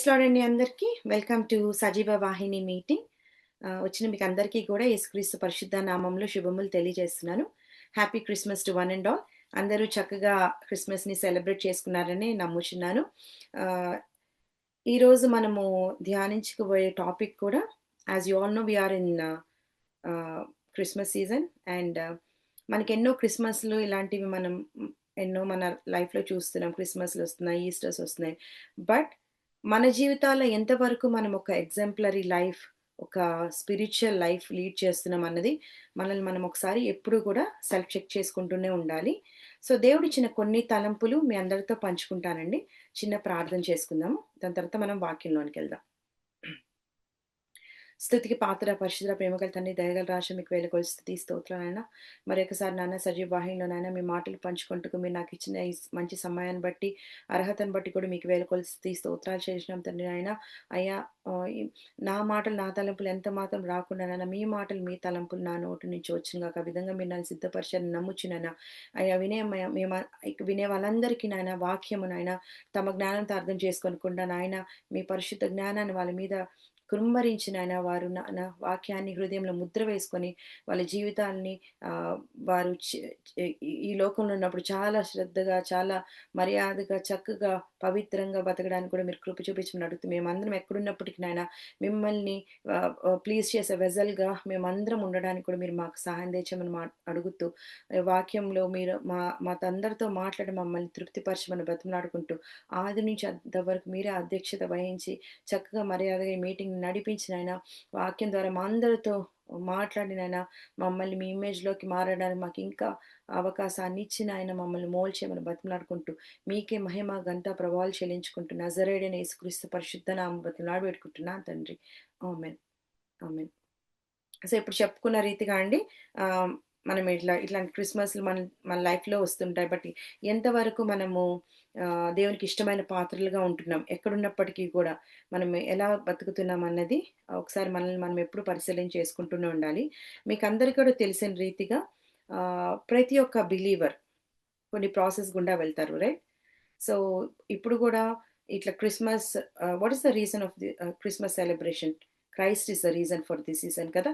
Praise lord అండి అందరికీ. Welcome to సజీవ వాహిని మీటింగ్. వచ్చిన మీకు అందరికీ కూడా యేసుక్రీస్తు పరిశుద్ధ నామంలో శుభములు తెలియజేస్తున్నాను. Happy Christmas to one and all. అందరూ చక్కగా క్రిస్మస్‌ని సెలబ్రేట్ చేసుకున్నారని నమ్ముచున్నాను. ఆహ్, ఈరోజు మనము ధ్యానించుకోబోయే టాపిక్ కూడా as you all know we are in Christmas season and మనకెన్నో క్రిస్మస్‌లు ఇలాంటివి మనం ఎన్నో మన లైఫ్‌లో చూస్తున్నాం. క్రిస్మస్‌లు వస్తున్నాయి, ఈస్టర్స్ వస్తున్నాయి. బట్ మన జీవితాల్లో ఎంతవరకు మనం ఒక ఎగ్జాంపులరీ లైఫ్, ఒక స్పిరిచ్యువల్ లైఫ్ లీడ్ చేస్తున్నాం అన్నది మనల్ని మనం ఒకసారి ఎప్పుడూ కూడా సెల్ఫ్ చెక్ చేసుకుంటూనే ఉండాలి. సో, దేవుడిచ్చిన కొన్ని తలంపులు మీ అందరితో పంచుకుంటానండి. చిన్న ప్రార్థన చేసుకుందాము. దాని తర్వాత మనం వాక్యంలోనికెళ్దాం. స్తుతికి పాత్ర, పరిశుద్ధ, ప్రేమగల తండ్రి, దయగల రాజా, మీకు వేల స్తుతి స్తోత్రాలు నాయన. మరొకసారి నాన్న సజీవ వాహినిలో నాయన మీ మాటలు పంచుకుంటూ మీరు నాకు ఇచ్చిన ఈ మంచి సమయాన్ని బట్టి, అర్హతను బట్టి కూడా మీకు వేల స్తుతి స్తోత్రాలు చేసినాం తండ్రి నాయన. అయ్యా, ఈ నా మాటలు నా తలంపులు ఎంత మాత్రం రాకుండా నాయన మీ మాటలు మీ తలంపులు నా నోటి నుంచి వచ్చిన గాక. ఆ విధంగా మీరు నన్ను సిద్ధపరిచారని నమ్ముచున్నాను. అయ్యా, వినే వాళ్ళందరికీ నాయన వాక్యము నాయన తమ జ్ఞానంతో అర్థం చేసుకోనకుండా నాయన మీ పరిశుద్ధ జ్ఞానాన్ని వాళ్ళ మీద కృమ్మరించి నాయన వారు వాక్యాన్ని హృదయంలో ముద్ర వేసుకొని వాళ్ళ జీవితాల్ని ఆహ్, వారు ఈ లోకంలో ఉన్నప్పుడు చాలా శ్రద్ధగా, చాలా మర్యాదగా, చక్కగా, పవిత్రంగా బతకడానికి కూడా మీరు కృప చూపించమని అడుగుతూ మేమందరం ఎక్కడున్నప్పటికి నాయన మిమ్మల్ని ప్లీజ్ చేసే వెజల్‌గా మేమందరం ఉండడానికి కూడా మీరు మాకు సహాయం దయచేయమని అడుగుతూ వాక్యంలో మీరు మాతో మాట్లాడి మమ్మల్ని తృప్తిపరచమని బతిమలాడుకుంటూ ఆది నుంచి అంతవరకు మీరే అధ్యక్షత వహించి చక్కగా మర్యాదగా ఈ మీటింగ్ నడిపించిన ఆయన వాక్యం ద్వారా మా అందరితో మాట్లాడినైనా మమ్మల్ని మీ ఇమేజ్‌లోకి మారడానికి మాకు ఇంకా అవకాశాన్ని ఇచ్చిన ఆయన మమ్మల్ని మోల్డ్ చేయమని బతిమలాడుకుంటూ మీకే మహిమ, ఘనత, ప్రభావాలు చెల్లించుకుంటూ నజరేయుడైన యేసుక్రీస్తు పరిశుద్ధ నామమున బతిమలాడి వేడుకుంటున్నాను తండ్రి. ఆమేన్. ఆమేన్. సో, ఇప్పుడు చెప్పుకున్న రీతిగా అండి, మనం ఇట్లాంటి క్రిస్మస్‌లు మన మన లైఫ్‌లో వస్తుంటాయి. బట్ ఎంతవరకు మనము దేవునికి ఇష్టమైన పాత్రలుగా ఉంటున్నాం. ఎక్కడున్నప్పటికీ కూడా మనం ఎలా బతుకుతున్నాం అన్నది ఒకసారి మనల్ని మనం ఎప్పుడు పరిశీలన చేసుకుంటూనే ఉండాలి. మీకందరికీ కూడా తెలిసిన రీతిగా ప్రతి ఒక్క బిలీవర్ కొన్ని ప్రాసెస్ గుండా వెళ్తారు. రైట్? సో, ఇప్పుడు గూడా ఇట్లా Christmas, what is the reason of the Christmas celebration? Christ is the reason for the season కదా!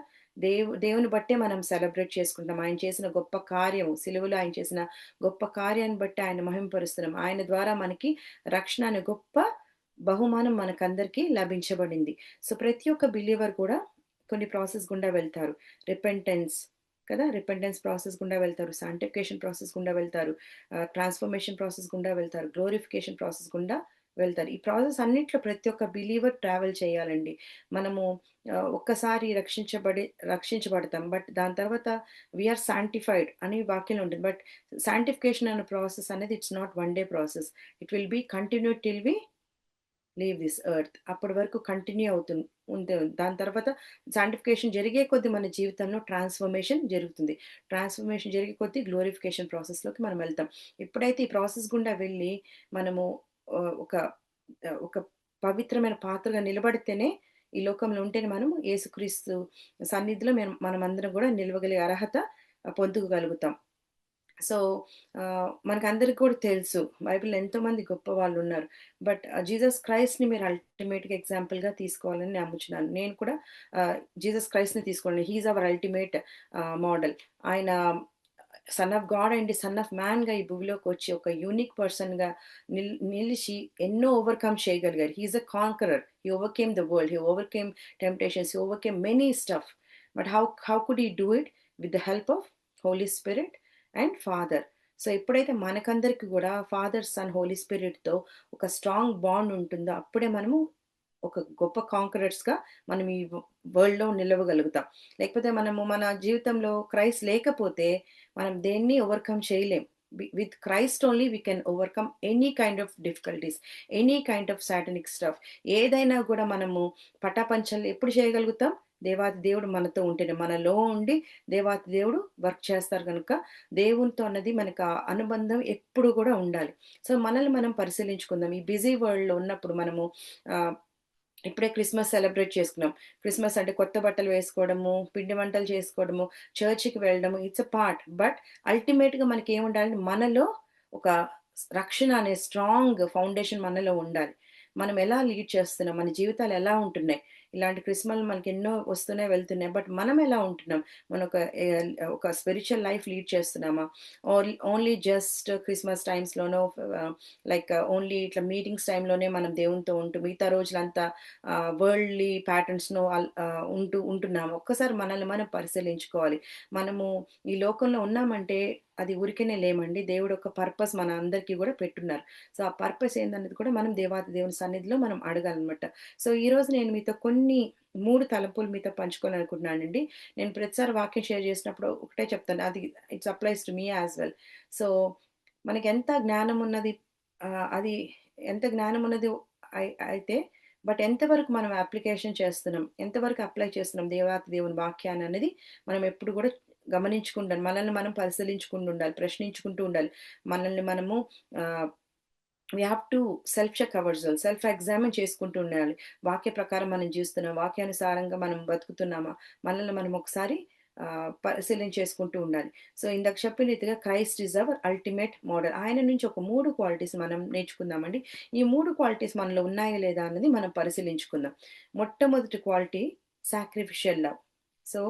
దేవుని బట్టే మనం సెలబ్రేట్ చేసుకుంటాం. ఆయన చేసిన గొప్ప కార్యం, సిలువలో ఆయన చేసిన గొప్ప కార్యాన్ని బట్టి ఆయన మహిమపరుస్తున్నాం. ఆయన ద్వారా మనకి రక్షణ అనే గొప్ప బహుమానం మనకందరికీ లభించబడింది. సో, ప్రతి ఒక్క బిలీవర్ కూడా కొన్ని ప్రాసెస్ గుండా వెళ్తారు. రిపెంటెన్స్ కదా! రిపెంటెన్స్ ప్రాసెస్ గుండా వెళ్తారు. సాంటిఫికేషన్ ప్రాసెస్ గుండా వెళ్తారు. ట్రాన్స్‌ఫర్మేషన్ ప్రాసెస్ గుండా వెళ్తారు. గ్లోరిఫికేషన్ ప్రాసెస్ గుండా వెళ్తారు. ఈ ప్రాసెస్ అన్నిట్లో ప్రతి ఒక్క బిలీవర్ ట్రావెల్ చేయాలండి. మనము ఒక్కసారి రక్షించబడతాం. బట్ దాని తర్వాత వి ఆర్ సాంటిఫైడ్ అని వాక్యంలో ఉంటుంది. బట్ సాంటిఫికేషన్ అనే ప్రాసెస్ అనేది it's not one day process. It will be continue till we leave this earth. అప్పటి వరకు కంటిన్యూ ఉంటుంది. దాని తర్వాత సాంటిఫికేషన్ జరిగే కొద్దీ మన జీవితంలో ట్రాన్స్‌ఫర్మేషన్ జరుగుతుంది. ట్రాన్స్‌ఫర్మేషన్ జరిగే కొద్దీ గ్లోరిఫికేషన్ ప్రాసెస్‌లోకి మనం వెళ్తాం. ఎప్పుడైతే ఈ ప్రాసెస్ గుండా వెళ్ళి మనము ఆహ్, ఒక ఒక పవిత్రమైన పాత్రగా నిలబడితేనే ఈ లోకంలో ఉంటేనే మనం యేసుక్రీస్తు సన్నిధిలో మనమందరం కూడా నిలవగలిగే అర్హత పొందుకోగలుగుతాం. సో, మనకందరికి కూడా తెలుసు బైబిల్‌లో ఎంతోమంది గొప్ప వాళ్ళున్నారు. బట్ జీసస్ క్రైస్ట్‌ని మీరు అల్టిమేట్‌గా ఎగ్జాంపుల్‌గా తీసుకోవాలని నమ్ముచున్నాను. నేను కూడా జీసస్ క్రైస్ట్‌ని తీసుకోవాలి. He is our ultimate model. ఆయన son of God and son of మ్యాన్‌గా ఈ భూమిలోకొచ్చి ఒక యూనిక్ పర్సన్‌గా నిలిచి ఎన్నో ఓవర్‌కమ్ చేయగలిగారు. He is a conqueror. He overcame the world. He overcame temptations. He overcame many stuff. But how could he do it? With the help of Holy Spirit and Father. So, ఎప్పుడైతే మనకందరికి గూడా father, Son, Holy స్పిరిట్‌తో ఒక strong bond ఉంటుందో అప్పుడే మనము ఒక గొప్ప కాంకరర్స్‌గా మనం ఈ వరల్డ్‌లో నిలవగలుగుతాం. లేకపోతే మనము మన జీవితంలో క్రైస్ట్ లేకపోతే మనం దేన్ని ఓవర్‌కమ్ చేయలేం. With Christ only we can overcome any kind of difficulties, any kind of satanic stuff. ఏదైనా గూడా మనము పటాపంచలు ఎప్పుడు చేయగలుగుతాం? దేవాది దేవుడు మనతో ఉంటేనే. మనలో ఉండి దేవాతి దేవుడు వర్క్ చేస్తారు గనుక దేవునితో అన్నది మనకు ఆ అనుబంధం ఎప్పుడు గూడా ఉండాలి. సో, మనల్ని మనం పరిశీలించుకుందాం. ఈ బిజీ వరల్డ్‌లో ఉన్నప్పుడు మనము ఆహ్, ఇప్పుడే క్రిస్మస్ సెలబ్రేట్ చేసుకున్నాం. క్రిస్మస్ అంటే కొత్త బట్టలు వేసుకోవడము, పిండి వంటలు చేసుకోవడము, చర్చికి వెళ్ళడము ఇట్స్ ఎ పార్ట్. బట్ అల్టిమేట్‌గా మనకేముండాలంటే మనలో ఒక రక్షణ అనే స్ట్రాంగ్ ఫౌండేషన్ మనలో ఉండాలి. మనం ఎలా లీడ్ చేస్తున్నాం? మన జీవితాలు ఎలా ఉంటున్నాయి? ఇలాంటి క్రిస్మస్‌లు మనకెన్నో వస్తున్నాయి, వెళ్తున్నాయి. బట్ మనం ఎలా ఉంటున్నాం? మనం ఒక స్పిరిచ్యువల్ లైఫ్ లీడ్ చేస్తున్నామా? ఓన్లీ జస్ట్ క్రిస్మస్ టైమ్స్‌లోనో ఓన్లీ ఇట్లా మీటింగ్స్ టైమ్‌లోనే మనం దేవునితో ఉంటూ మిగతా రోజులంతా వరల్డ్‌లీ ప్యాటర్న్స్‌ను ఉంటున్నాము. ఒక్కసారి మనల్ని మనం పరిశీలించుకోవాలి. మనము ఈ లోకంలో ఉన్నామంటే అది ఊరికేనే లేమండి. దేవుడు ఒక పర్పస్ మన అందరికీ గూడా పెట్టున్నారు. సో, ఆ పర్పస్ ఏందనేది కూడా మనం దేవాతి దేవుని సన్నిధిలో మనం అడగాలనమాట. సో, ఈరోజు నేను మీతో కొన్ని 3 తలంపులు మీతో పంచుకోవాలనుకుంటున్నానండి. నేను ప్రతిసారి వాక్యం షేర్ చేసినప్పుడు ఒకటే చెప్తాను. అది it's applies to me as well. So, మనకెంత జ్ఞానం ఉన్నది అది ఎంత జ్ఞానం ఉన్నది అయితే బట్ ఎంతవరకు మనం అప్లికేషన్ చేస్తున్నాం? ఎంతవరకు అప్లై చేస్తున్నాం దేవాతి దేవుని వాక్యాన్ననేది మనం ఎప్పుడు గూడా గమనించుకుండాలి. మనల్ని మనం పరిశీలించుకుంటూ ఉండాలి. ప్రశ్నించుకుంటూ ఉండాలి. మనల్ని మనము ah, we have to self check our self examine చేసుకుంటూ ఉండాలి. వాక్య ప్రకారం మనం జీవిస్తున్నాం. వాక్యానుసారంగా మనం బతుకుతున్నామా? మనల్ని మనం ఒకసారి పరిశీలన చేసుకుంటూ ఉండాలి. సో, ఇందాక చెప్పిన రీతిగా Christ is our ultimate model. ఆయన నుంచి ఒక 3 క్వాలిటీస్ మనం నేర్చుకుందామండి. ఈ 3 క్వాలిటీస్ మనలో ఉన్నాయా లేదా అన్నది మనం పరిశీలించుకుందాం. మొట్టమొదటి క్వాలిటీ సాక్రిఫిషియల్ లవ్. సో,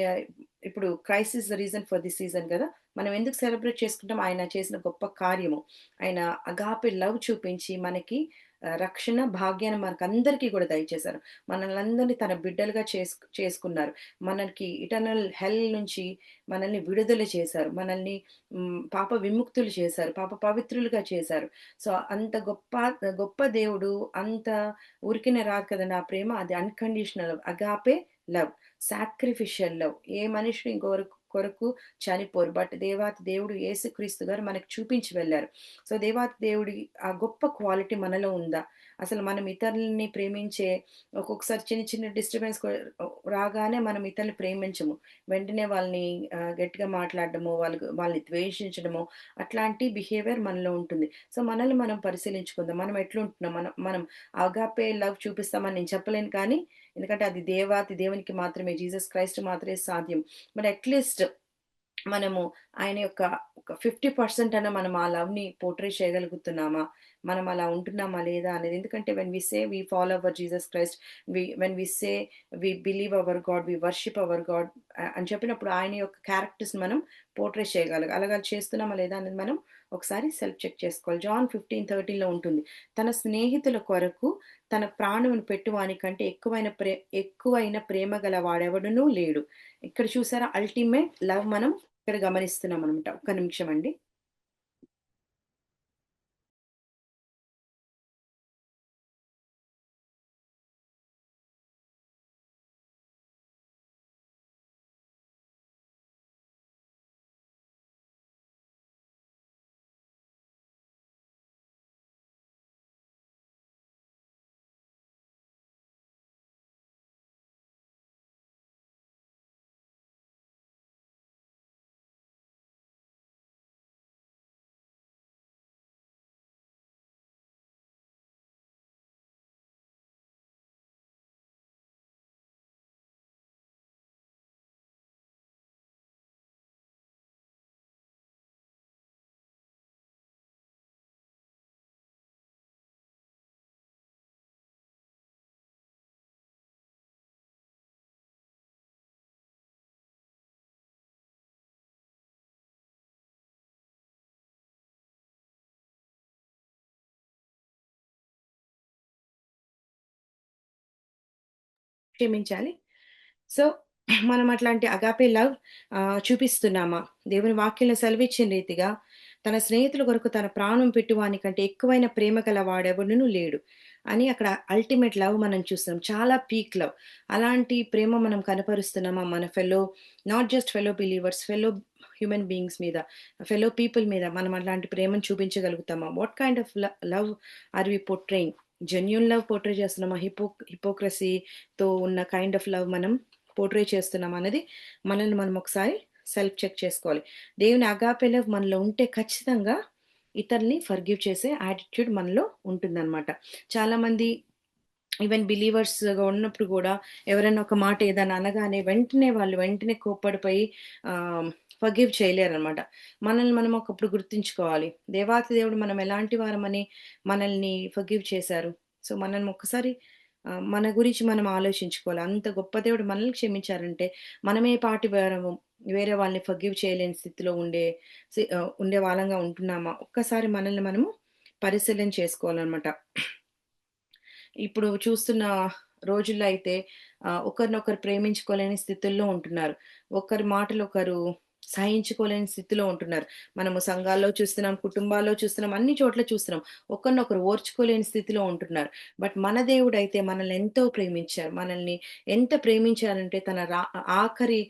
ఆహ్, ఇప్పుడు Christ is the reason for this season గదా! మనం ఎందుకు సెలబ్రేట్ చేసుకుంటాం? ఆయన చేసిన గొప్ప కార్యము. ఆయన అగాపె లవ్ చూపించి మనకి రక్షణ భాగ్యాన్ని మనకందరికీ గూడా దయచేశారు. మనల్నందరిని తన బిడ్డలుగా చేసుకున్నారు. మనకి ఇటర్నల్ హెల్ నుంచి మనల్ని విడుదల చేశారు. మనల్ని పాప విముక్తులు చేశారు. పాప పవిత్రులుగా చేశారు. సో, అంత గొప్ప దేవుడు అంత ఊరికనే రాదు కదండీ! ఆ ప్రేమ అది unconditional love. Agape love. Sacrificial love. ఏ మనిషిని కొరకు చనిపోరు. బట్ దేవాతి దేవుడు యేసుక్రీస్తు గారు మనకు చూపించి వెళ్లారు. సో, దేవాతి దేవుడి ఆ గొప్ప క్వాలిటీ మనలో ఉందా? అసలు మనం ఇతరులని ప్రేమించే ఒక్కొక్కసారి చిన్న చిన్న డిస్టర్బెన్స్ రాగానే మనం ఇతరులని ప్రేమించము. వెంటనే వాళ్ళని గట్టిగా మాట్లాడడమో, వాళ్ళని ద్వేషించడమో అట్లాంటి బిహేవియర్ మనలో ఉంటుంది. సో, మనల్ని మనం పరిశీలించుకుందాం. మనం ఎట్లుంటున్నాం? మనం మనం అగాపే లవ్ చూపిస్తామని నేను చెప్పలేను కానీ, ఎందుకంటే అది దేవాతి దేవునికి మాత్రమే జీసస్ క్రైస్ట్ మాత్రమే సాధ్యం. మరి అట్‌లీస్ట్ మనము ఆయన యొక్క ఒక 50% అన్నా మనం ఆ లవ్‌ని పోర్ట్రే చేయగలుగుతున్నామా? మనం అలా ఉంటున్నామా లేదా అనేది. ఎందుకంటే when we say we follow our Jesus Christ, when we say we believe our God, we worship our God అని చెప్పినప్పుడు ఆయన యొక్క క్యారెక్టర్స్‌ని మనం పోర్ట్రే చేయగలగాలి. అలాగా చేస్తున్నామా లేదా అనేది మనం ఒకసారి సెల్ఫ్ చెక్ చేసుకోవాలి. జాన్ 15:13లో ఉంటుంది. తన స్నేహితుల కొరకు తన ప్రాణమును పెట్టువానికంటే ఎక్కువైన ప్రేమ గల వాడెవడునూ లేడు. ఇక్కడ చూసారా అల్టిమేట్ లవ్ మనం ఇక్కడ గమనిస్తున్నామనమాట. ఒక్క నిమిషం అండి. క్షమించాలి. సో, మనం అట్లాంటి అగాపే లవ్ చూపిస్తున్నామా? దేవుని వాక్యంలో సెలవిచ్చిన రీతిగా తన స్నేహితుల కొరకు తన ప్రాణం పెట్టువానికంటే ఎక్కువైన ప్రేమ గల వాడెవడును లేడు. అని అక్కడ అల్టిమేట్ లవ్ మనం చూస్తున్నాం. చాలా పీక్ లవ్. అలాంటి ప్రేమ మనం కనపరుస్తున్నామా మన not just fellow believers, human beings మీద, ఫెలో పీపుల్ మీద మనం అలాంటి ప్రేమను చూపించగలుగుతామా? What kind of love are we portraying? Genuine love portray చేస్తున్నామా? హిపోక్రసీతో ఉన్న కైండ్ ఆఫ్ లవ్ మనం పోర్ట్రే చేస్తున్నామా అనేది మనల్ని మనం ఒకసారి సెల్ఫ్ చెక్ చేసుకోవాలి. దేవుని అగాపె లవ్ మనలో ఉంటే ఖచ్చితంగా ఇతరుల్ని ఫర్గివ్ చేసే యాటిట్యూడ్ మనలో ఉంటుందన్నమాట. చాలామంది ఈవెన్ బిలీవర్స్‌గా ఉన్నప్పుడు గూడా ఎవరైనా ఒక మాట ఏదైనా అనగానే వెంటనే కోప్పడిపోయి ఫర్గివ్ చేయలేరనమాట. మనల్ని మనం ఒకప్పుడు గుర్తుంచుకోవాలి. దేవాతి దేవుడు మనం ఎలాంటి వారమని మనల్ని ఫర్గివ్ చేశారు. సో, మనల్ని ఒక్కసారి మన గురించి మనం ఆలోచించుకోవాలి. అంత గొప్ప దేవుడు మనల్ని క్షమించారంటే, మనమే పాటి వారము వేరే వాళ్ళని ఫర్గివ్ చేయలేని స్థితిలో ఉండే వాళ్ళంగా ఉంటున్నామా? ఒక్కసారి మనల్ని మనము పరిశీలన చేసుకోవాలనమాట. ఇప్పుడు చూస్తున్న రోజుల్లో అయితే ఒకరినొకరు ప్రేమించుకోలేని స్థితుల్లో ఉంటున్నారు. ఒకరి మాటలు ఒకరు సహించుకోలేని స్థితిలో ఉంటున్నారు. మనము సంఘాల్లో చూస్తున్నాం, కుటుంబాల్లో చూస్తున్నాం, అన్ని చోట్ల చూస్తున్నాం. ఒకరినొకరు ఓర్చుకోలేని స్థితిలో ఉంటున్నారు. బట్ మన దేవుడైతే మనల్ని ఎంతో ప్రేమించారు. మనల్ని ఎంత ప్రేమించారంటే తన ఆఖరి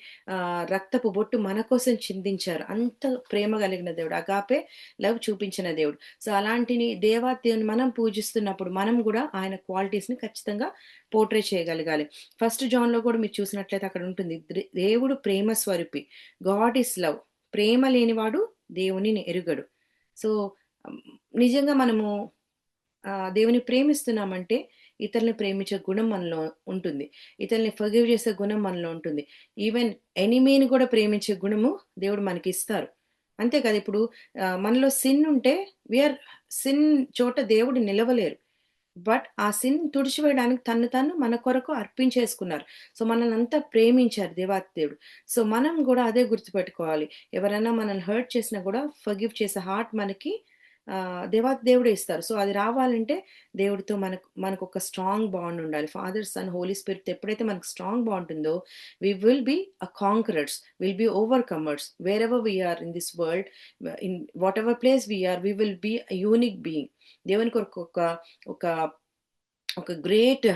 రక్తపు బొట్టు మన కోసం చిందించారు. అంత ప్రేమ కలిగిన దేవుడు. అగాపే లవ్ చూపించిన దేవుడు. సో, అలాంటిని దేవాదేవుని మనం పూజిస్తున్నప్పుడు మనం గూడా ఆయన క్వాలిటీస్‌ని ఖచ్చితంగా పోర్ట్రే చేయగలగాలి. ఫస్ట్ జాన్‌లో గూడా మీరు చూసినట్లయితే అక్కడ ఉంటుంది. దేవుడు ప్రేమ స్వరూపి. God is love. ప్రేమ లేనివాడు దేవునిని ఎరుగడు. సో, హ్మ్, నిజంగా మనము దేవుని ప్రేమిస్తున్నామంటే ఇతరులని ప్రేమించే గుణం మనలో ఉంటుంది. ఇతరులని ఫర్గివ్ చేసే గుణం మనలో ఉంటుంది. ఈవెన్ ఎనిమీని కూడా ప్రేమించే గుణము దేవుడు మనకిస్తారు. అంతే కదా! ఇప్పుడు మనలో సిన్ ఉంటే సిన్ చోట దేవుడు నిలవలేరు. బట్ ఆ సిన్ తుడిచివేయడానికి తన్ను తాను మన కొరకు అర్పించేసుకున్నారు. సో, మనల్నంతా ప్రేమించారు దేవాతి దేవుడు. సో, మనం గూడా అదే గుర్తుపెట్టుకోవాలి. ఎవరైనా మనల్ని హర్ట్ చేసినా గూడా ఫర్గివ్ చేసే హార్ట్ మనకి దేవాతి దేవుడే ఇస్తారు. సో, అది రావాలంటే దేవుడితో మనకొక స్ట్రాంగ్ బాండ్ ఉండాలి. ఫాదర్, సన్, హోలీ స్పిరిట్‌తో ఎప్పుడైతే మనకు స్ట్రాంగ్ బాండ్ ఉందో we will be conquerors. Will be overcomers. Wherever we are in this world, in whatever place we are, we will be a unique being. దేవుని కొరకు ఒక ఒక great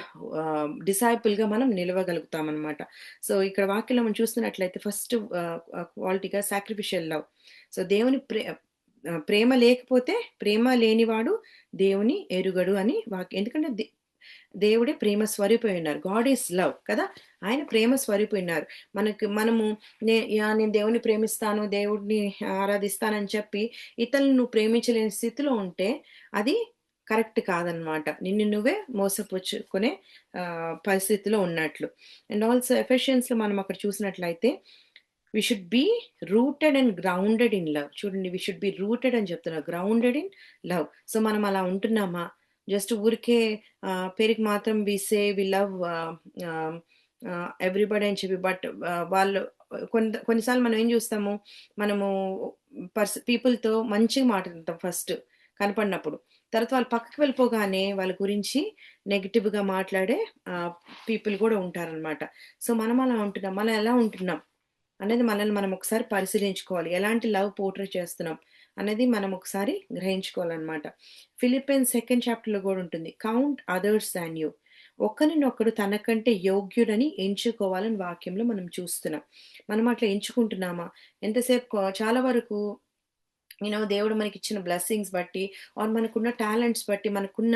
డిసైపుల్‌గా మనం నిలవగలుగుతామనమాట. So, ఇక్కడ వాక్యంలో మనం చూస్తున్నట్లయితే ఫస్ట్ క్వాలిటీగా సాక్రిఫిషియల్ లవ్. సో, ప్రేమ లేకపోతే ప్రేమ లేనివాడు దేవుని ఎరుగడు అని ఎందుకంటే దేవుడే ప్రేమ స్వరూపై ఉన్నారు. గాడ్ ఈస్ లవ్ కదా! ఆయన ప్రేమ స్వరూపై ఉన్నారు. మనము నేను దేవుడిని ప్రేమిస్తాను, దేవుడిని ఆరాధిస్తానని చెప్పి ఇతరులను నువ్వు ప్రేమించలేని స్థితిలో ఉంటే అది కరెక్ట్ కాదనమాట. నిన్ను నువ్వే మోసపుచ్చుకునే పరిస్థితిలో ఉన్నట్లు. అండ్ ఆల్సో ఎఫెషియన్స్‌లో మనం అక్కడ చూసినట్లయితే we should be rooted and grounded in love. చూడండి, వి షుడ్ బి రూటెడ్ అని చెప్తున్నారు. Grounded in love. సో, మనం అలా ఉంటున్నామా? జస్ట్ ఊరికే పేరుకి మాత్రం వి సే వి లవ్ ఎవ్రీబడి అని చెప్పి బట్ వాళ్ళు కొన్నిసార్లు మనం ఏం చూస్తాము, మనము పీపుల్‌తో మంచిగా మాట్లాడతాం ఫస్ట్ కనపడినప్పుడు. తర్వాత వాళ్ళు పక్కకి వెళ్ళిపోగానే వాళ్ళ గురించి నెగెటివ్‌గా మాట్లాడే పీపుల్ గూడా ఉంటారనమాట. సో, మనం అలా ఉంటున్నాం. మనం ఎలా ఉంటున్నాం అనేది మనల్ని మనం ఒకసారి పరిశీలించుకోవాలి. ఎలాంటి లవ్ పోర్ట్రే చేస్తున్నాం అనేది మనం ఒకసారి గ్రహించుకోవాలనమాట. ఫిలిప్పీన్స్ సెకండ్ చాప్టర్‌లో గూడా ఉంటుంది. Count others than you. ఒకరినొకడు తనకంటే యోగ్యుడని ఎంచుకోవాలని వాక్యంలో మనం చూస్తున్నాం. మనం అట్లా ఎంచుకుంటున్నామా? ఎంతసేపు చాలా వరకు దేవుడు మనకిచ్చిన బ్లెస్సింగ్స్ బట్టి మనకున్న టాలెంట్స్ బట్టి, మనకున్న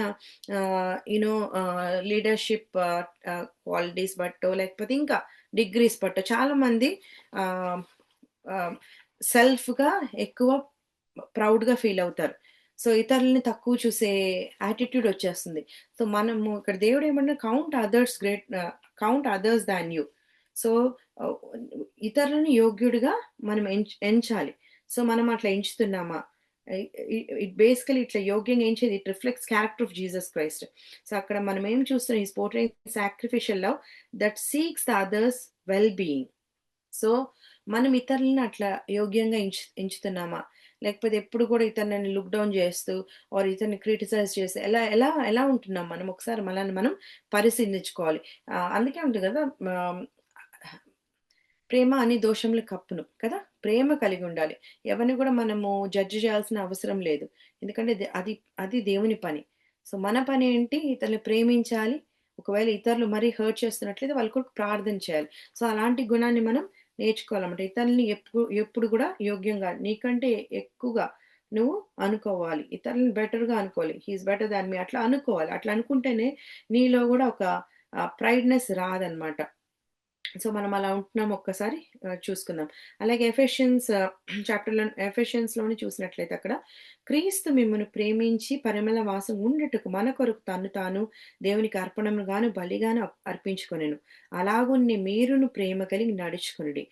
లీడర్‌షిప్ క్వాలిటీస్ బట్టో, లేకపోతే ఇంకా డిగ్రీస్ బట్టో చాలామంది ఆహ్, ఆహ్, సెల్ఫ్‌గా ఎక్కువ ప్రౌడ్‌గా ఫీల్ అవుతారు. సో, ఇతరులని తక్కువ చూసే యాటిట్యూడ్ వచ్చేస్తుంది. సో, మనము ఇక్కడ దేవుడు ఏమన్నా count others than you. So, ఆహ్, ఇతరులను యోగ్యుడిగా మనం ఎంచాలి. సో, మనం అట్లా ఎంచుతున్నామా? ఇట్ బేసికల్లీ ఇట్లా యోగ్యంగా ఎంచేది it reflects character of Jesus Christ. So, అక్కడ మనం ఏం చూస్తున్నాం, is portraying sacrificial love that seeks the others well being. So, మనం ఇతరులని అట్లా యోగ్యంగా ఎంచుతున్నామా? లేకపోతే ఎప్పుడు కూడా ఇతరులని లుక్ డౌన్ చేస్తూ ఇతన్ని క్రిటిసైజ్ చేసి ఎలా ఎలా ఎలా ఉంటున్నాం మనం? ఒకసారి మనల్ని మనం పరిశీలించుకోవాలి. అందుకే ఉంటుంది కదా! ఆహ్, ప్రేమ అన్ని దోషములు కప్పును కదా! ప్రేమ కలిగి ఉండాలి. ఎవరిని కూడా మనము జడ్జ్ చేయాల్సిన అవసరం లేదు. ఎందుకంటే అది దేవుని పని. సో, మన పనేంటి? ఇతరులని ప్రేమించాలి. ఒకవేళ ఇతరులు మరీ హర్ట్ చేస్తున్నట్లయితే వాళ్ళ కొరకు ప్రార్థన చేయాలి. సో, అలాంటి గుణాన్ని మనం నేర్చుకోవాలన్నమాట. ఇతరులని ఎప్పుడు కూడా యోగ్యంగా నీకంటే ఎక్కువగా నువ్వు అనుకోవాలి. ఇతరులని బెటర్‌గా అనుకోవాలి. హి ఈస్ బెటర్ దాన్ మీ అట్లా అనుకోవాలి. అట్లా అనుకుంటేనే నీలో కూడా ఒక ప్రైడ్‌నెస్ రాదన్నమాట. సో, మనం అలా ఉంటున్నామో ఒక్కసారి చూసుకుందాం. అలాగే ఎఫెషియన్స్‌లోని చూసినట్లయితే అక్కడ క్రీస్తు మిమ్మును ప్రేమించి పరిమళ వాసన ఉండుటకు మన కొరకు తన్ను తాను దేవునికి అర్పణముగాను, బలిగాను అర్పించుకొనెను. అలాగున్నే మీరును ప్రేమ కలిగి నడుచుకొనుడి.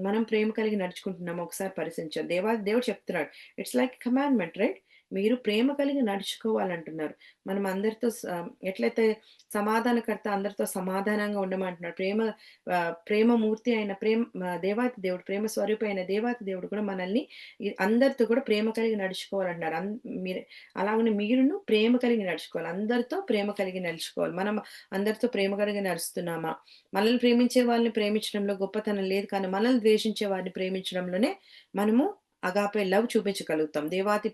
మనం ప్రేమ కలిగి నడుచుకుంటున్నామా ఒకసారి పరిశీలించాలి. దేవుడు చెప్తున్నాడు. It's like commandment right? మీరు ప్రేమ కలిగి నడుచుకోవాలంటున్నారు. మనం అందరితో ఎట్లయితే సమాధానకర్త అందరితో సమాధానంగా ఉండమంటున్నాడు. ప్రేమమూర్తి అయిన దేవాతి దేవుడు, ప్రేమ స్వరూపి అయిన దేవాతి దేవుడు కూడా మనల్ని అందరితో కూడా ప్రేమ కలిగి నడుచుకోవాలంటున్నారు. మీరు అలాగనే మీరును ప్రేమ కలిగి నడుచుకోవాలి. అందరితో ప్రేమ కలిగి నడుచుకోవాలి. మనం అందరితో ప్రేమ కలిగి నడుస్తున్నామా? మనల్ని ప్రేమించే వాళ్ళని ప్రేమించడంలో గొప్పతనం లేదు. కానీ మనల్ని ద్వేషించే వారిని ప్రేమించడంలోనే మనము అగాపే లవ్ చూపించగలుగుతాం. దేవాతి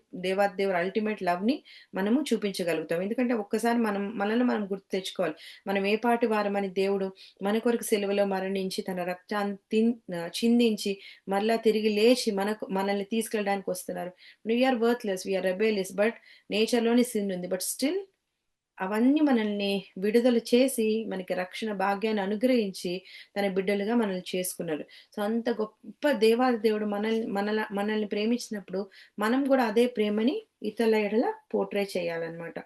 దేవుడు అల్టిమేట్ లవ్‌ని మనము చూపించగలుగుతాం. ఎందుకంటే ఒక్కసారి మనల్ని మనం గుర్తు తెచ్చుకోవాలి. మనం ఏ పాటి వారమని దేవుడు మన కొరకు సిలువలో మరణించి తన రక్తాన్ని చిందించి మరలా తిరిగి లేచి మనల్ని తీసుకెళ్ళడానికి వస్తున్నారు. We are worthless, we are rebellious, but నేచర్‌లోనే సిన్ ఉంది. బట్ స్టిల్ అవన్నీ మనల్ని విడుదల చేసి, మనకి రక్షణ భాగ్యాన్ని అనుగ్రహించి, తన బిడ్డలుగా మనల్ని చేసుకున్నారు. సో, అంత గొప్ప దేవాది దేవుడు మనల్ని ప్రేమించినప్పుడు, మనం గూడా అదే ప్రేమని ఇతరుల ఎడల పోర్ట్రే చేయాలన్నమాట.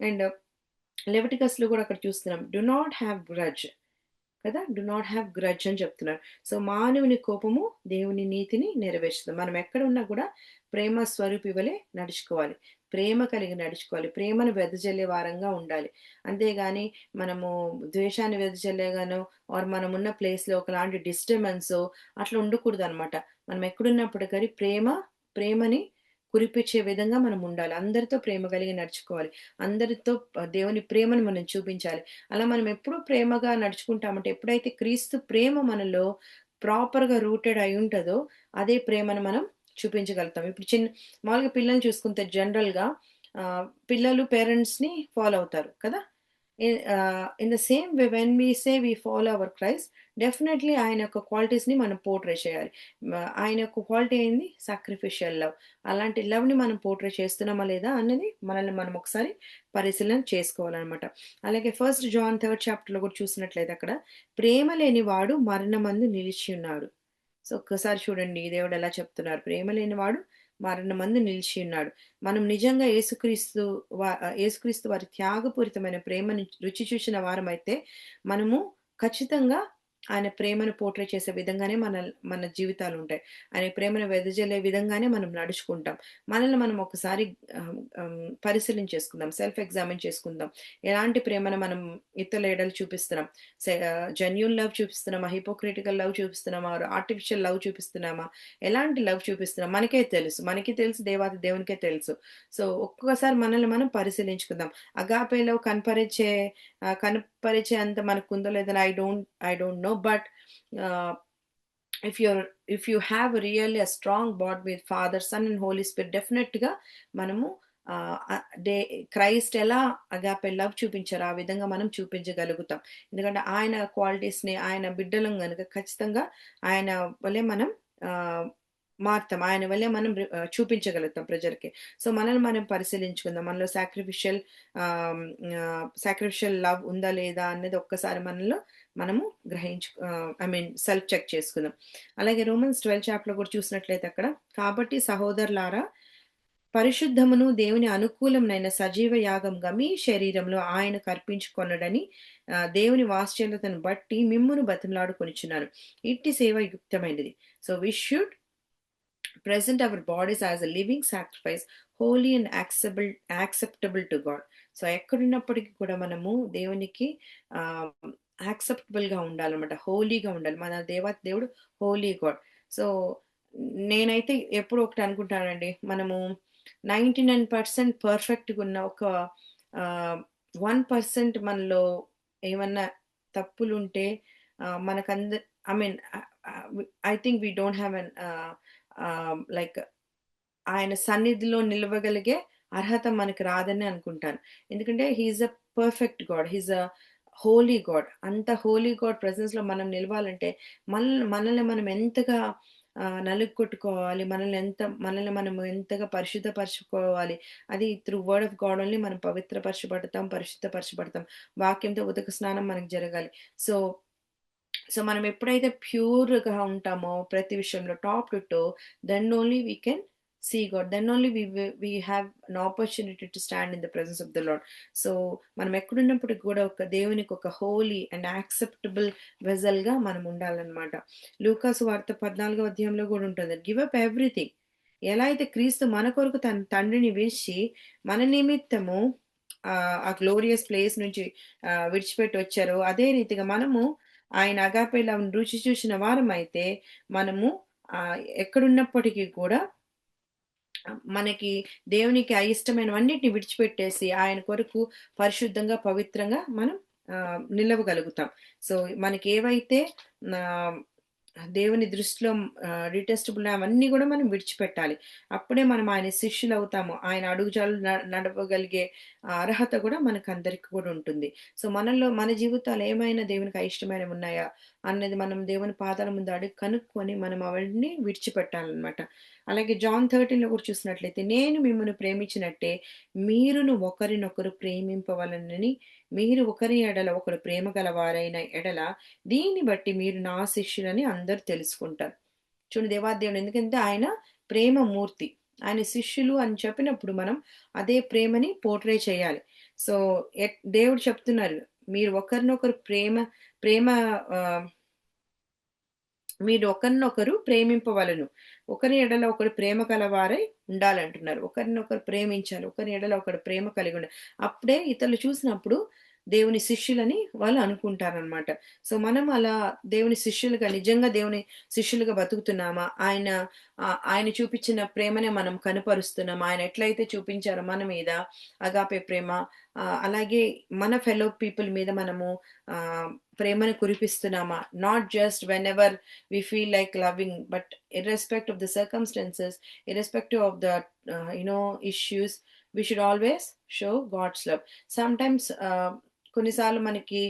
అండ్ లెవిటికస్‌లో గూడా అక్కడ చూస్తున్నాం. డు నాట్ హావ్ గ్రడ్జ్ కదా! డు నాట్ హావ్ గ్రడ్జ్ అని చెప్తున్నారు. సో, మానవుని కోపము దేవుని నీతిని నెరవేర్చుతుంది. మనం ఎక్కడున్నా గూడా ప్రేమ స్వరూపి వలె నడుచుకోవాలి. ప్రేమ కలిగి నడుచుకోవాలి. ప్రేమను వెదజల్లే వారంగా ఉండాలి. అంతేగాని మనము ద్వేషాన్ని వెదజల్లేగానో మనమున్న ప్లేస్‌లో ఒకలాంటి డిస్టర్బెన్సో అట్లా ఉండకూడదనమాట. మనం ఎక్కడున్నప్పుడు గాని ప్రేమని కురిపించే విధంగా మనం ఉండాలి. అందరితో ప్రేమ కలిగి నడుచుకోవాలి. అందరితో దేవుని ప్రేమను మనం చూపించాలి. అలా మనం ఎప్పుడు ప్రేమగా నడుచుకుంటామంటే, ఎప్పుడైతే క్రీస్తు ప్రేమ మనలో ప్రాపర్‌గా రూటెడ్ అయ్యుంటదో, అదే ప్రేమను మనం చూపించగలుగుతాం. ఇప్పుడు మామూలుగా పిల్లల్ని చూసుకుంటే జనరల్‌గా పిల్లలు పేరెంట్స్‌ని ఫాలో అవుతారు కదా! In the same way when we say we follow our Christ, definitely ఆయన యొక్క క్వాలిటీస్‌ని మనం పోర్ట్రే చేయాలి. ఆయన యొక్క క్వాలిటీ ఏంది? Sacrificial love. అలాంటి లవ్‌ని మనం పోర్ట్రే చేస్తున్నామా లేదా అన్నది మనల్ని మనం ఒకసారి పరిశీలన చేసుకోవాలనమాట. అలాగే ఫస్ట్ జాన్ 3 చాప్టర్‌లో కూడా చూసినట్లయితే అక్కడ ప్రేమ లేనివాడు మరణమందు నిలిచి ఉన్నాడు. సో, ఒక్కసారి చూడండి దేవుడు ఎలా చెప్తున్నారు. ప్రేమ లేనివాడు మరణమందు నిలిచి ఉన్నాడు. మనం నిజంగా యేసుక్రీస్తు వారి త్యాగపూరితమైన ప్రేమని రుచి చూసిన వారమైతే, మనము ఖచ్చితంగా ఆయన ప్రేమను పోర్ట్రే చేసే విధంగానే మన జీవితాలుంటాయి. ఆయన ప్రేమను వెదజల్లే విధంగానే మనం నడుచుకుంటాం. మనల్ని మనం ఒకసారి పరిశీలించేసుకుందాం. సెల్ఫ్ ఎగ్జామిన్ చేసుకుందాం. ఎలాంటి ప్రేమను మనం ఇతరుల ఎడల చూపిస్తున్నాం. జెన్యూన్ లవ్ చూపిస్తున్నామా? హిపోక్రిటికల్ లవ్ చూపిస్తున్నామా? ఆర్టిఫిషియల్ లవ్ చూపిస్తున్నామా? ఎలాంటి లవ్ చూపిస్తున్నాం? మనకే తెలుసు. మనకి తెలుసు, దేవాది దేవునికే తెలుసు. సో, ఒక్కొక్కసారి మనల్ని మనం పరిశీలించుకుందాం. అగాపే లవ్ కనపరిచే అంత మనకుందో లేదని I don't know. But ah, if you have really a strong bond with father, sun and Holi Spirit, డెఫినిట్‌గా మనము ఆహ్, ఆహ్, డే క్రైస్ట్ ఎలా అగాపే లవ్ చూపించారో ఆ విధంగా మనం చూపించగలుగుతాం. ఎందుకంటే ఆయన క్వాలిటీస్‌ని, ఆయన బిడ్డలం గనుక ఖచ్చితంగా ఆయన వలె మనం ఆహ్, మారుతాం. ఆయన వల్లే మనం చూపించగలుగుతాం ప్రజలకి. సో, మనల్ని మనం పరిశీలించుకుందాం. మనలో సాక్రిఫిషియల్ లవ్ ఉందా లేదా అన్నది ఒక్కసారి మనము ఐ మీన్ సెల్ఫ్ చెక్ చేసుకుందాం. అలాగే రోమన్స్ 12 చాప్టర్‌లో కూడా చూసినట్లయితే అక్కడ, కాబట్టి సహోదరులారా, పరిశుద్ధమును దేవుని అనుకూలమునైన సజీవ యాగంగా మీ శరీరంలో ఆయనకు అర్పించుకొనుడని దేవుని వాత్సల్యతను బట్టి మిమ్మును బతిమలాడుకొనుచున్నాను. ఇట్టి సేవ యుక్తమైనది. So, we should present our bodies as a living sacrifice, holy and acceptable to God. So, ఎక్కడున్నప్పటికీ కూడా మనము దేవునికి యాక్సెప్టబుల్‌గా ఉండాలన్నమాట. హోలీగా ఉండాలి. మన దేవుడు హోలీ గాడ్. సో, నేనైతే ఎప్పుడూ ఒకటి అనుకుంటానండి. మనము 99% పర్ఫెక్ట్‌గా ఉన్న ఒక 1% మనలో ఏమన్నా తప్పులుంటే మనకంద I mean I think we don't have like ఆయన సన్నిధిలో నిలవగలిగే అర్హత మనకు రాదని అనుకుంటాను. ఎందుకంటే he is a perfect God. He is a holy God. అంత హోలీ గాడ్ ప్రెజెన్స్‌లో మనం నిలవాలంటే మనల్ని మనం ఎంతగా నలుగొట్టుకోవాలి. మనల్ని మనం ఎంతగా పరిశుద్ధపరచుకోవాలి. అది through word of God only మనం పవిత్రపరచబడతాం, పరిశుద్ధపరచబడతాం. వాక్యంతో ఉదక స్నానం మనకు జరగాలి. సో మనం ఎప్పుడైతే ప్యూర్‌గా ఉంటామో ప్రతి విషయంలో top to toe, then only we can see God. Then only we have an opportunity to stand in the presence of the Lord. So, మనం ఎక్కడున్నప్పటికి కూడా దేవునికి ఒక హోలీ అండ్ యాక్సెప్టబుల్ వెసెల్‌గా మనం ఉండాలన్నమాట. లూకాసు వార్త 14వ అధ్యాయంలో కూడా ఉంటుంది. Give up everything. ఎలా అయితే క్రీస్తు మన కొరకు తన తండ్రిని విడిచి మన నిమిత్తము ఆ గ్లోరియస్ ప్లేస్ నుంచి విడిచిపెట్టి వచ్చారో, అదే రీతిగా మనము ఆయన అగాపె లవ్‌ని రుచి చూసిన వారమైతే మనము ఎక్కడున్నప్పటికీ కూడా మనకి దేవునికి అయిష్టమైనవన్నిటిని విడిచిపెట్టేసి ఆయన కొరకు పరిశుద్ధంగా, పవిత్రంగా మనం నిలవగలుగుతాం. సో, మనకేవైతే ఆహ్, దేవుని దృష్టిలో డిటెస్టబుల్ అవన్నీ గూడా మనం విడిచిపెట్టాలి. అప్పుడే మనం ఆయన శిష్యులవుతాము. ఆయన అడుగుజాడలు నడవగలిగే అర్హత గూడా మనకందరికి కూడా ఉంటుంది. సో, మనలో మన జీవితాలు ఏమైనా దేవునికి అయిష్టమైనవున్నాయా అన్నది మనం దేవుని పాదాల ముందు అడిగి కనుక్కొని మనం అవన్నీ విడిచిపెట్టాలనమాట. అలాగే జాన్ 13లో కూడా చూసినట్లయితే, నేను మిమ్మును ప్రేమించినట్టే మీరును ఒకరినొకరు ప్రేమింపవలెనని, మీరు ఒకరి ఎడల ఒకరు ప్రేమ గలవారైన ఎడల దీన్ని బట్టి మీరు నా శిష్యులని అందరూ తెలుసుకుంటారు. చూడండి దేవాది దేవుడు ఎందుకంటే ఆయన ప్రేమ మూర్తి. ఆయన శిష్యులు అని చెప్పినప్పుడు మనం అదే ప్రేమని పోర్ట్రే చేయాలి. సో, దేవుడు చెప్తున్నారు. మీరు ఒకరినొకరు ప్రేమ ఆహ్, మీరు ఒకరినొకరు ప్రేమింపవలెను. ఒకరి ఎడల ఒకడు ప్రేమ కలవారై ఉండాలంటున్నారు. ఒకరినొకరు ప్రేమించాలి. ఒకరి ఎడల ఒకడు ప్రేమ కలిగి ఉండాలి. అప్పుడే ఇతరులు చూసినప్పుడు దేవుని శిష్యులని వాళ్ళు అనుకుంటారనమాట. సో, మనం అలా దేవుని శిష్యులుగా నిజంగా దేవుని శిష్యులుగా బతుకుతున్నామా? ఆయన చూపించిన ప్రేమనే మనం కనపరుస్తున్నామా? ఆయన ఎట్లయితే చూపించారో మన మీద అగాపె ప్రేమ అలాగే మన ఫెలో పీపుల్ మీద మనము ఆహ్, ప్రేమను కురిపిస్తున్నామా? Not just whenever we feel like loving, but irrespective of the circumstances, irrespective of the issues, we should always show God's love. Sometimes కొన్నిసార్లు మనకి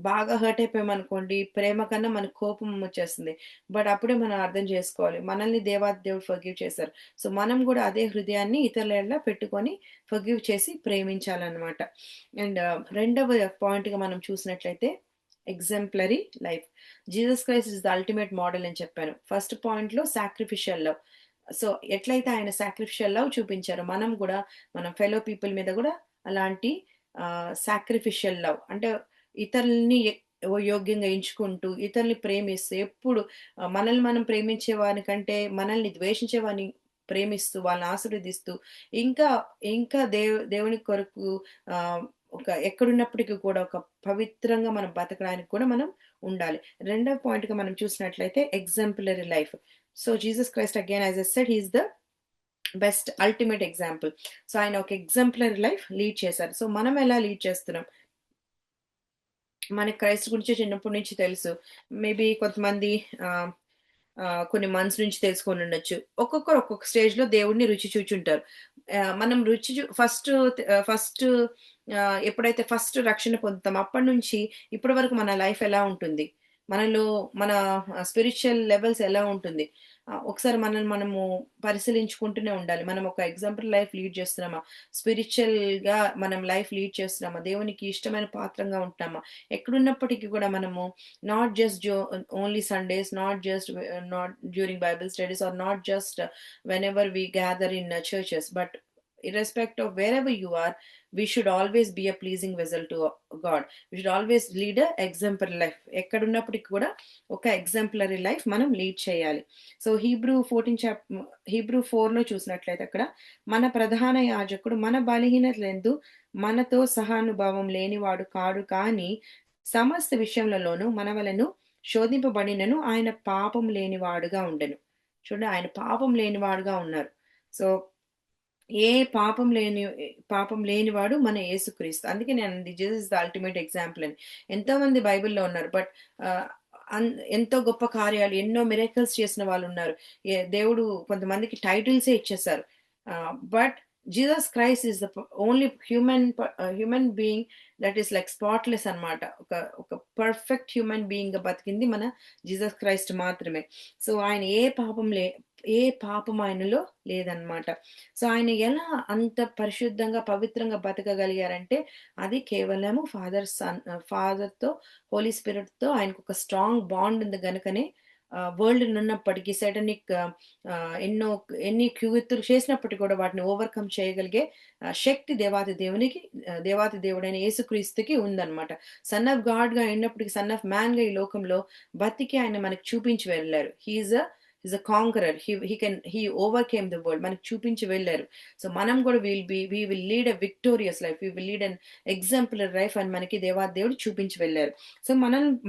బాగా హర్ట్ అయిపోయామనుకోండి, ప్రేమ కన్నా మనకు కోపం వచ్చేస్తుంది. బట్ అప్పుడే మనం అర్థం చేసుకోవాలి మనల్ని దేవాది దేవుడు ఫర్గివ్ చేశారు. సో మనం కూడా అదే హృదయాన్ని ఇతరుల ఎడల పెట్టుకొని ఫర్గివ్ చేసి ప్రేమించాలన్నమాట. అండ్ రెండవ పాయింట్గా మనం చూసినట్లయితే exemplary life. Jesus Christ is the ultimate model అని చెప్పాను. ఫస్ట్ పాయింట్లో సాక్రిఫిషియల్ లవ్. సో ఎట్లయితే ఆయన సాక్రిఫిషియల్ లవ్ చూపించారో మనం కూడా మన ఫెలో పీపుల్ మీద కూడా అలాంటి సాక్రిఫిషియల్ లవ్ అంటే ఇతరుల్ని యోగ్యంగా ఎంచుకుంటూ ఇతరుల్ని ప్రేమిస్తూ ఎప్పుడు మనల్ని మనం ప్రేమించే వారికంటే మనల్ని ద్వేషించే వారిని ప్రేమిస్తూ వాళ్ళని ఆశీర్వదిస్తూ ఇంకా ఇంకా దేవుని కొరకు ఆ ఒక ఎక్కడున్నప్పటికీ కూడా ఒక పవిత్రంగా మనం బతకడానికి కూడా మనం ఉండాలి. రెండవ పాయింట్ గా మనం చూసినట్లయితే exemplary life. So Jesus Christ again as I said he is the best ultimate example. So ఆయన ఒక ఎగ్జాంపులరీ లైఫ్ లీడ్ చేశారు. సో మనం ఎలా లీడ్ చేస్తున్నాం? మనకి క్రైస్ట్ గురించి చిన్నప్పటి నుంచి తెలుసు. మేబీ కొంతమంది కొన్ని మంత్స్ నుంచి తెలుసుకొని ఉండొచ్చు. ఒక్కొక్కరు ఒక్కొక్క స్టేజ్‌లో దేవుడిని రుచి చూచుంటారు. మనం ఫస్ట్ ఎప్పుడైతే ఫస్ట్ రక్షణ పొందుతామో అప్పటినుంచి ఇప్పటి వరకు మన లైఫ్ ఎలా ఉంటుంది? మనలో మన స్పిరిచ్యువల్ లెవెల్స్ ఎలా ఉంటుంది? ఒకసారి మనల్ని మనము పరిశీలించుకుంటూనే ఉండాలి. మనం ఒక ఎగ్జాంపుల్ లైఫ్ లీడ్ చేస్తున్నామా? స్పిరిచ్యువల్‌గా మనం లైఫ్ లీడ్ చేస్తున్నామా? దేవునికి ఇష్టమైన పాత్రంగా ఉంటున్నామా? ఎక్కడున్నప్పటికీ కూడా మనము not just only Sundays, not during Bible studies, or not just whenever we gather in churches, but irrespective of wherever you are, we should always be a pleasing vessel to God. We should always lead a exemplary life. ఎక్కడున్నప్పటికీ కూడా ఒక exemplary life మనం lead చేయాలి. So Hebrew 4లో చూసినట్లయితే అక్కడ మన ప్రధాన యాజకుడు మన బలహీనతలందు మనతో సహానుభావం లేనివాడు కాడు కానీ సమస్త విషయములలోనూ మన వలెను శోధింపబడినను ఆయన పాపం లేనివాడుగా ఉండెను. చూడండి ఆయన పాపం లేనివాడుగా ఉన్నారు. సో ఏ పాపం లేనివాడు మన యేసుక్రీస్తు. అందుకే నేను అన్నది Jesus is the ultimate example అని. ఎంతో మంది బైబిల్‌లో ఉన్నారు. బట్ ఎంతో గొప్ప కార్యాలు ఎన్నో మిరకిల్స్ చేసిన వాళ్ళు ఉన్నారు. దేవుడు కొంతమందికి టైటిల్సే ఇచ్చేసారు. But Jesus Christ is the only human being that is like spotless అన్నమాట. ఒక పర్ఫెక్ట్ హ్యూమన్ బీయింగ్ గా బతికింది మన జీసస్ క్రైస్ట్ మాత్రమే. సో ఆయన ఏ పాపం ఆయనలో లేదన్నమాట. సో ఆయన ఎలా అంత పరిశుద్ధంగా పవిత్రంగా బతకగలిగారంటే అది కేవలము ఫాదర్ తో హోలీ స్పిరిట్ తో ఆయనకు ఒక స్ట్రాంగ్ బాండ్ ఉంది గనుకనే వరల్డ్ ఉన్నప్పటికీ సెటనిక్ ఎన్ని క్యూతులు చేసినప్పటికీ కూడా వాటిని ఓవర్కమ్ చేయగలిగే శక్తి దేవాతి దేవుడైన యేసుక్రీస్తుకి ఉందన్నమాట. సన్ ఆఫ్ గాడ్ గా అయినప్పటికీ సన్ ఆఫ్ మ్యాన్ గా ఈ లోకంలో బతికి ఆయన మనకి చూపించి వెళ్ళారు. Is a conqueror. He overcame the world మనకు చూపించి వెళ్ళారు. సో మనం కూడా we will lead a victorious life, we will lead an exemplar life అని మనకి దేవాదేవుడు చూపించి వెళ్ళారు. సో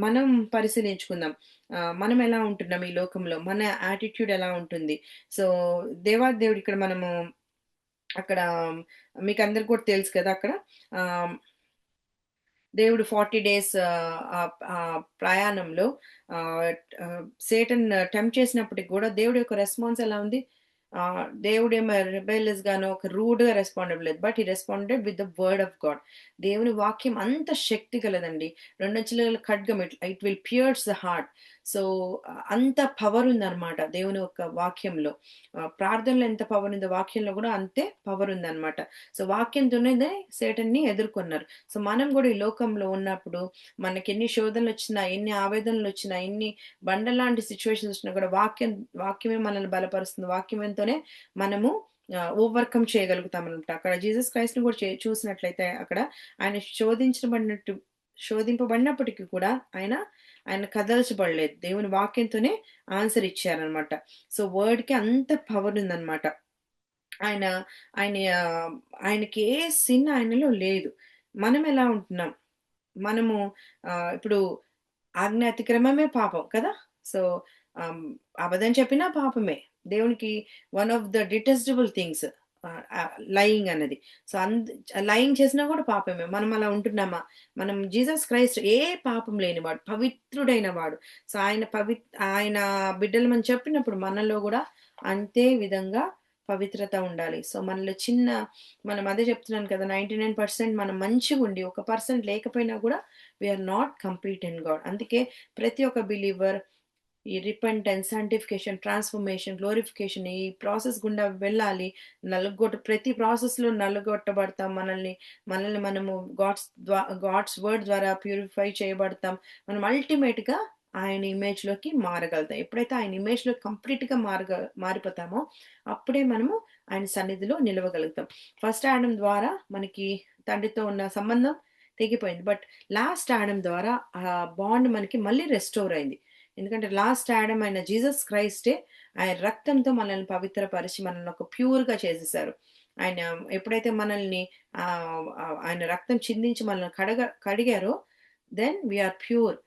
మనం పరిశీలించుకుందాం. మనం ఎలా ఉంటున్నాం ఈ లోకంలో, మన యాటిట్యూడ్ ఎలా ఉంటుంది. సో దేవాదేవుడు ఇక్కడ మనము అక్కడ మీకు అందరికి కూడా తెలుసు కదా అక్కడ దేవుడు 40 డేస్ ప్రయాణంలో సేటన్ టెంప్ట్ చేసినప్పటికి కూడా దేవుడి యొక్క రెస్పాన్స్ ఎలా ఉంది? దేవుడు ఏమో రిబెలియస్ గానో ఒక రూడ్ గా రెస్పాండ్ అవ్వలేదు, but he responded with the word of God. దేవుని వాక్యం అంత శక్తి కలదండి. రెండంచుల ఖడ్గం, it will pierce the heart. So అంత పవర్ ఉందన్నమాట దేవుని యొక్క వాక్యంలో. ప్రార్థనలో ఎంత పవర్ ఉందో వాక్యంలో కూడా అంతే పవర్ ఉందన్నమాట. సో వాక్యంతోనే సేటన్ని ఎదుర్కొన్నారు. సో మనం కూడా ఈ లోకంలో ఉన్నప్పుడు మనకి ఎన్ని శోధనలు వచ్చినా, ఎన్ని ఆవేదనలు వచ్చినా, ఎన్ని బండలాంటి సిచ్యువేషన్స్ వచ్చినా కూడా వాక్యమే మనల్ని బలపరుస్తుంది. వాక్యంతోనే మనము ఓవర్కమ్ చేయగలుగుతాం అనమాట. అక్కడ జీసస్ క్రైస్ట్ ని కూడా చూసినట్లయితే అక్కడ ఆయన శోధింపబడినప్పటికీ కూడా ఆయన కదల్చబడలేదు. దేవుని వాక్యంతోనే ఆన్సర్ ఇచ్చారనమాట. సో వర్డ్ కి అంత పవర్ ఉందన్నమాట. ఆయన ఆయన ఆయనకి ఏ సిన్ ఆయనలో లేదు. మనం ఎలా ఉంటున్నాం? మనము ఇప్పుడు ఆజ్ఞ అతిక్రమమే పాపం కదా. సో అబద్ధం చెప్పినా పాపమే. దేవునికి one of the detestable things lying అన్నది. సో లయింగ్ చేసినా కూడా పాపమే. మనం అలా ఉంటున్నామా? మనం జీసస్ క్రైస్ట్ ఏ పాపం లేనివాడు, పవిత్రుడైన వాడు. సో ఆయన బిడ్డలు మనం చెప్పినప్పుడు మనలో కూడా అంతే విధంగా పవిత్రత ఉండాలి. సో మనలో మనం అదే చెప్తున్నాను కదా, 99% మనం మంచిగా ఉండి 1% లేకపోయినా కూడా we are not complete in God. అందుకే ప్రతి ఒక్క బిలీవర్ ఈ రిపెంటెన్స్, సాంటిఫికేషన్, ట్రాన్స్ఫర్మేషన్, గ్లోరిఫికేషన్ ఈ ప్రాసెస్ గుండా వెళ్ళాలి. ప్రతి ప్రాసెస్ లో నలుగొట్టబడతాం. మనల్ని మనము గాడ్స్ వర్డ్ ద్వారా ప్యూరిఫై చేయబడతాం. మనం అల్టిమేట్ గా ఆయన ఇమేజ్ లోకి మారగలుగుతాం. ఎప్పుడైతే ఆయన ఇమేజ్ లో కంప్లీట్ గా మారిపోతామో అప్పుడే మనము ఆయన సన్నిధిలో నిలవగలుగుతాం. ఫస్ట్ ఆడమ్ ద్వారా మనకి తండ్రితో ఉన్న సంబంధం తెగిపోయింది, బట్ లాస్ట్ ఆడమ్ ద్వారా ఆ బాండ్ మనకి మళ్ళీ రెస్టోర్ అయింది. ఎందుకంటే లాస్ట్ ఆడమ్ అయిన జీసస్ క్రైస్టే ఆయన రక్తంతో మనల్ని పవిత్రపరిచి మనల్ని ఒక ప్యూర్ గా చేసేసారు. ఆయన ఎప్పుడైతే మనల్ని ఆయన రక్తం చిందించి మనల్ని కడిగారో దెన్ వీఆర్ ప్యూర్.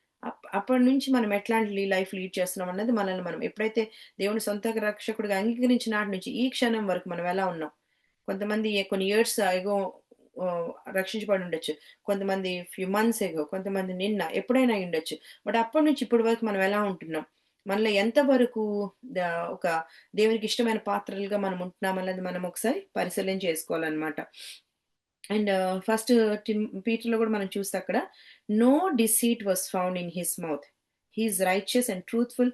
అప్పటి నుంచి మనం ఎట్లాంటి లైఫ్ లీడ్ చేస్తున్నాం అన్నది మనల్ని మనం ఎప్పుడైతే దేవుని సొంత రక్షకుడిగా అంగీకరించిన నాటి నుంచి ఈ క్షణం వరకు మనం ఎలా ఉన్నాం. కొంతమంది కొన్ని ఇయర్స్ ఎగో రక్షించబడి ఉండొచ్చు, కొంతమంది ఫ్యూ మంత్స్ ఎగో, కొంతమంది నిన్న ఎప్పుడైనా ఉండొచ్చు. బట్ అప్పటి నుంచి ఇప్పటి వరకు మనం ఎలా ఉంటున్నాం, మనలో ఎంతవరకు ఒక దేవునికి ఇష్టమైన పాత్రలుగా మనం ఉంటున్నాం అన్నది మనం ఒకసారి పరిశీలన చేసుకోవాలన్నమాట. అండ్ ఫస్ట్ పీటర్ లో కూడా మనం చూస్తే అక్కడ no deceit was found in his mouth, he is righteous and truthful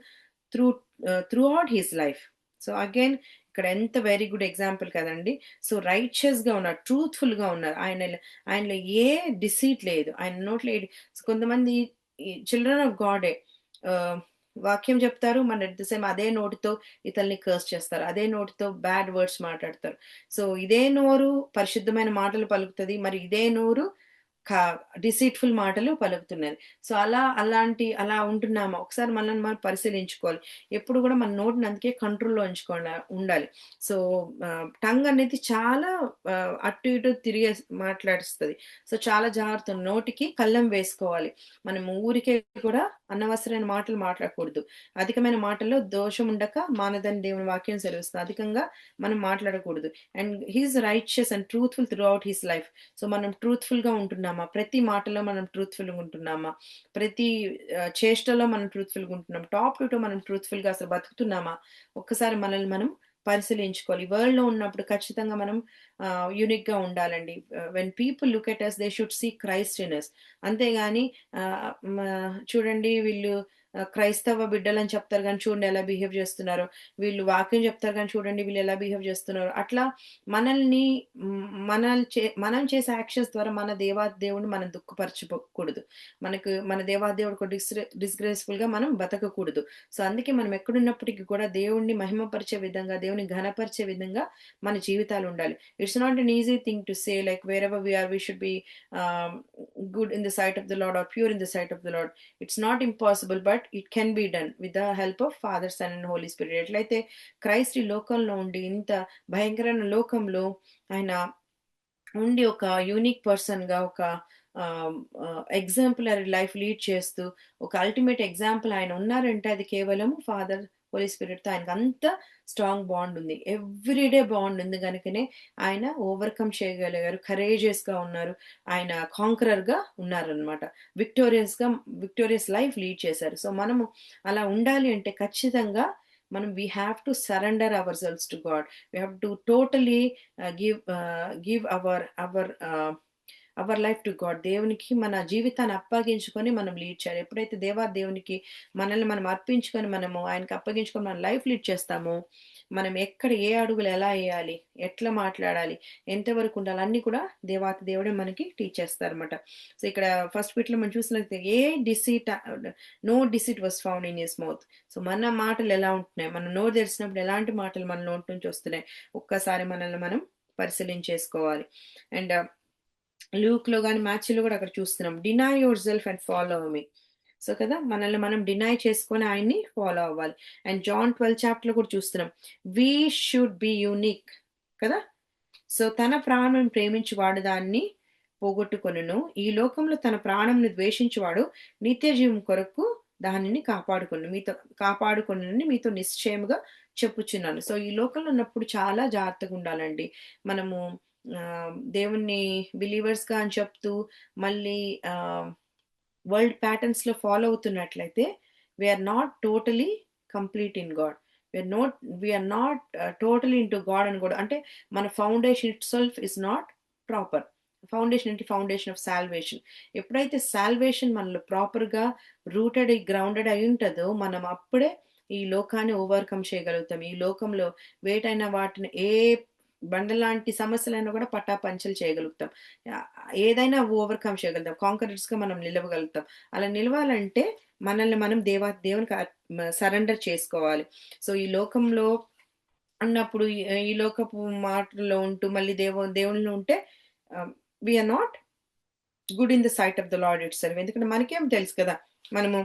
throughout his life. So again ఇక్కడ ఎంత వెరీ గుడ్ ఎగ్జాంపుల్ కదండి. సో రైచియస్ గా ఉన్నారు, ట్రూత్ఫుల్ గా ఉన్నారు. ఆయనలో ఏ డిసీట్ లేదు, ఆయన నోట్లో కొంతమంది చిల్డ్రన్ ఆఫ్ గాడే వాక్యం చెప్తారు, మన ఎట్ ద సేమ్ అదే నోటితో ఇతల్ని కర్స్ చేస్తారు, అదే నోటితో బ్యాడ్ వర్డ్స్ మాట్లాడతారు. సో ఇదే నోరు పరిశుద్ధమైన మాటలు పలుకుతుంది, మరి ఇదే నోరు డిసీట్ఫుల్ మాటలు పలుకుతున్నది. సో అలా ఉంటున్నామా ఒకసారి మనల్ని మనం పరిశీలించుకోవాలి. ఎప్పుడు కూడా మన నోటిని అందుకే కంట్రోల్లో ఉండాలి. సో టంగ్ అనేది చాలా అటు ఇటు తిరిగే మాట్లాడుస్తుంది. సో చాలా జాగ్రత్త, నోటికి కళ్ళెం వేసుకోవాలి. మనం ఊరికే కూడా అనవసరమైన మాటలు మాట్లాడకూడదు. అధికమైన మాటల్లో దోషం ఉండక మానదని దేవుని వాక్యం సెలవిస్తుంది. అధికంగా మనం మాట్లాడకూడదు. And he is righteous and truthful throughout his life. So మనం ట్రూత్ఫుల్ గా ఉంటున్నామా? ప్రతి మాటలో మనం ట్రూత్ఫుల్ గా ఉంటున్నామా? ప్రతి చేష్టలో మనం ట్రూత్ఫుల్ గా ఉంటున్నాం? టాప్ టు మనం ట్రూత్ఫుల్ గా అసలు బతుకుతున్నామా? ఒక్కసారి మనల్ని మనం పరిశీలించుకోవాలి. వరల్డ్ లో ఉన్నప్పుడు ఖచ్చితంగా మనం యూనిక్ గా ఉండాలండి. When people look at us they should see Christ in us. అంతేగాని చూడండి వీళ్ళు క్రైస్తవ బిడ్డలు అని చెప్తారు కానీ చూడండి ఎలా బిహేవ్ చేస్తున్నారు, వీళ్ళు వాక్యం చెప్తారు కానీ చూడండి వీళ్ళు ఎలా బిహేవ్ చేస్తున్నారు. అట్లా మనం చేసే యాక్షన్స్ ద్వారా మన దేవుడిని మనం దుఃఖపరచకూడదు. మన దేవాదేవుడికి డిస్గ్రేస్ఫుల్ గా మనం బతకకూడదు. సో అందుకే మనం ఎక్కడున్నప్పటికీ కూడా దేవుణ్ణి మహిమపరిచే విధంగా, దేవుని ఘనపరిచే విధంగా మన జీవితాలు ఉండాలి. It's not an easy thing to say like wherever we are we should be good in the sight of the Lord or pure in the sight of the Lord. It's not impossible, but but it can be done with the help of Father, sun and Holi Spirit. ఎట్లయితే Christ ఈ లోకంలో ఉండి ఇంత భయంకరమైన లోకంలో ఆయన ఉండి ఒక యూనిక్ పర్సన్‌గా ఒక ఎగ్జాంపులరీ లైఫ్ లీడ్ చేస్తూ ఒక అల్టిమేట్ ఎగ్జాంపుల్ ఆయన ఉన్నారంటే అది కేవలం ఫాదర్, హోలీ స్పిరిట్‌తో ఆయనకు అంత స్ట్రాంగ్ బాండ్ ఉంది. ఎవ్రీడే బాండ్ ఉంది గనుకనే ఆయన ఓవర్‌కమ్ చేయగలిగారు. కరేజియస్‌గా ఉన్నారు. ఆయన కాంకరర్‌గా ఉన్నారనమాట. విక్టోరియస్ లైఫ్ లీడ్ చేశారు. సో, మనము అలా ఉండాలి అంటే ఖచ్చితంగా మనం we have to surrender ourselves to God. We have to totally give our life to God. దేవునికి మన జీవితాన్ని అప్పగించుకొని మనం లీడ్ చేయాలి. ఎప్పుడైతే దేవునికి మనల్ని మనం అర్పించుకొని మనము ఆయనకి అప్పగించుకొని మనం లైఫ్ లీడ్ చేస్తామో, మనం ఎక్కడ ఏ అడుగులు ఎలా వేయాలి, ఎట్లా మాట్లాడాలి, ఎంతవరకు ఉండాలి అన్నీ కూడా దేవుడే మనకి టీచ్ చేస్తారనమాట. సో ఇక్కడ ఫస్ట్ బిట్లో మనం చూసినట్లయితే no deceit was found in his mouth. So మన మాటలు ఎలా ఉంటున్నాయి, మనం నోరు తెరిచినప్పుడు ఎలాంటి మాటలు మన నోటి నుంచి వస్తున్నాయి, ఒక్కసారి మనల్ని మనం పరిశీలించేసుకోవాలి. అండ్ లూక్ లో కానీ మ్యాథ్స్లో కూడా అక్కడ చూస్తున్నాం, deny your self and follow me. So కదా, మనల్ని మనం డినై చేసుకొని ఆయన్ని ఫాలో అవ్వాలి. అండ్ జాన్ 12 చాప్టర్ లో కూడా చూస్తున్నాం, వీ షుడ్ బి యూనిక్ కదా. సో తన ప్రాణం ప్రేమించువాడు దాన్ని పోగొట్టుకొనును, ఈ లోకంలో తన ప్రాణంని ద్వేషించువాడు నిత్య జీవం కొరకు దానిని కాపాడుకొనుని మీతో నిశ్చయముగా చెప్పుచున్నాను. సో ఈ లోకంలో ఉన్నప్పుడు చాలా జాగ్రత్తగా ఉండాలండి. మనము దేవుణ్ణి బిలీవర్స్ గా అని చెప్తూ మళ్ళీ వరల్డ్ ప్యాటర్న్స్ లో ఫాలో అవుతున్నట్లయితే we are not totally complete in God. We are not totally into God అని కూడా, అంటే మన foundation itself is not proper. Foundation అంటే ఫౌండేషన్ ఆఫ్ సాల్వేషన్. ఎప్పుడైతే సాల్వేషన్ మనలో ప్రాపర్ గా రూటెడ్ గ్రౌండెడ్ అయి ఉంటుందో మనం అప్పుడే ఈ లోకాన్ని ఓవర్కమ్ చేయగలుగుతాం. ఈ లోకంలో వేటైన వాటిని ఏ బండలాంటి సమస్యలైనా కూడా పటాపంచలు చేయగలుగుతాం. ఏదైనా ఓవర్కమ్ చేయగలుగుతాం. కాంకరర్స్ గా మనం నిలవగలుగుతాం. అలా నిలవాలంటే మనల్ని మనం దేవునికి సరెండర్ చేసుకోవాలి. సో ఈ లోకంలో అన్నప్పుడు ఈ లోకపు మాటల్లో ఉంటూ మళ్ళీ దేవుళ్ళు ఉంటే we are not good in the sight of the lord itself. ఎందుకంటే మనకేం తెలుసు కదా, మనము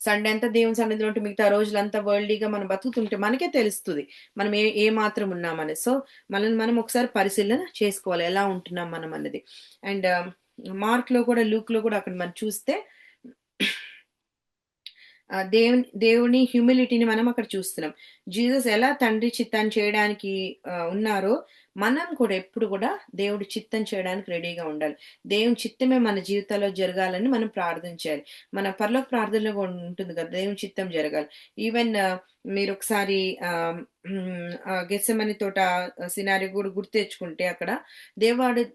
సండే అంతా దేవుని సన్నిధిలో ఉంటే మిగతా రోజులంతా వరల్డ్లీగా మనం బతుకుతుంటే మనకే తెలుస్తుంది మనం ఏ మాత్రం ఉన్నామని. సో మనల్ని మనం ఒకసారి పరిశీలన చేసుకోవాలి ఎలా ఉంటున్నాం మనం అన్నది. అండ్ మార్క్ లో కూడా లూక్ లో కూడా అక్కడ మనం చూస్తే దేవుని హ్యూమిలిటీని మనం అక్కడ చూస్తున్నాం. జీసస్ ఎలా తండ్రి చిత్తాన్ని చేయడానికి ఉన్నారో మనం కూడా ఎప్పుడు కూడా దేవుడి చిత్తం చేయడానికి రెడీగా ఉండాలి. దేవుని చిత్తమే మన జీవితాల్లో జరగాలని మనం ప్రార్థన చేయాలి. మన పరలోక ప్రార్థనలో ఉంటుంది కదా, దేవుని చిత్తం జరగాలి. ఈవెన్ మీరు ఒకసారి గెత్సెమని తోట సినారీ కూడా గుర్తు తెచ్చుకుంటే అక్కడ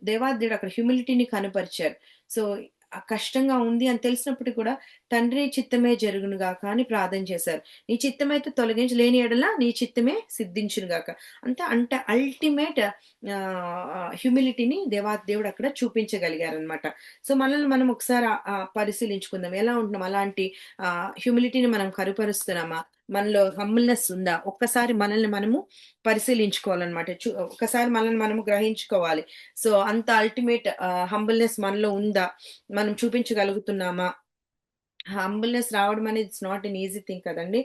దేవాదేవుడు అక్కడ హ్యూమిలిటీని కనపరిచారు. సో కష్టంగా ఉంది అని తెలిసినప్పటికీ కూడా తండ్రి చిత్తమే జరుగును గాక అని ప్రార్థన చేశారు. నీ చిత్తమైతే తొలగించి, లేని ఎడల నీ చిత్తమే సిద్ధించును గాక. అంటే అల్టిమేట్ హ్యూమిలిటీని దేవుడు అక్కడ చూపించగలిగారనమాట. సో మనల్ని మనం ఒకసారి పరిశీలించుకుందాం, ఎలా ఉంటున్నాం, అలాంటి హ్యూమిలిటీని మనం కరుపరుస్తున్నామా, మనలో హంబుల్నెస్ ఉందా, ఒక్కసారి మనల్ని మనము పరిశీలించుకోవాలన్నమాట. ఒక్కసారి మనల్ని మనము గ్రహించుకోవాలి. సో అంత అల్టిమేట్ హంబుల్నెస్ మనలో ఉందా, మనం చూపించగలుగుతున్నామా. హంబుల్నెస్ రావడం అనేది it's not an easy thing కదండి.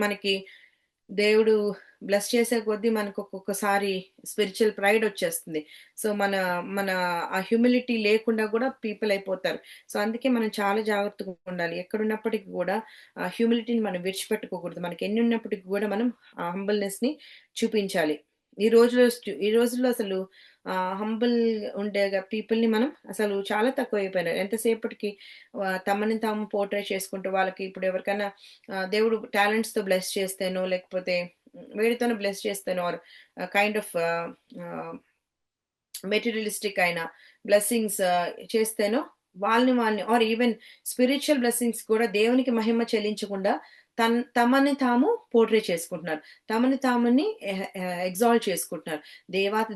మనకి దేవుడు బ్లెస్ చేసే కొద్దీ మనకు ఒక్కొక్కసారి స్పిరిచువల్ ప్రైడ్ వచ్చేస్తుంది. సో మన మన ఆ హ్యూమిలిటీ లేకుండా కూడా పీపుల్ అయిపోతారు. సో అందుకే మనం చాలా జాగ్రత్తగా ఉండాలి. ఎక్కడున్నప్పటికీ కూడా ఆ హ్యూమిలిటీని మనం విడిచిపెట్టుకోకూడదు. మనకి ఎన్ని ఉన్నప్పటికీ కూడా మనం ఆ హంబుల్నెస్ ని చూపించాలి. ఈ రోజుల్లో అసలు హంబుల్ ఉండే పీపుల్ ని మనం అసలు చాలా తక్కువ అయిపోయినారు. ఎంతసేపటికి తమని తాము పోర్ట్రే చేసుకుంటూ, వాళ్ళకి ఇప్పుడు ఎవరికైనా దేవుడు టాలెంట్స్ తో బ్లెస్ చేస్తేనో లేకపోతే వేడితోనో బ్లెస్ చేస్తేనో ఆర్ కైండ్ ఆఫ్ మెటీరియలిస్టిక్ అయిన బ్లెస్సింగ్స్ చేస్తేనో వాళ్ళని ఆర్ ఈవెన్ స్పిరిచువల్ బ్లెస్సింగ్స్ కూడా దేవునికి మహిమ చెల్లించకుండా తమని తాము పోర్ట్రే చేసుకుంటున్నారు, తమని ఎగ్జాల్ట్ చేసుకుంటున్నారు.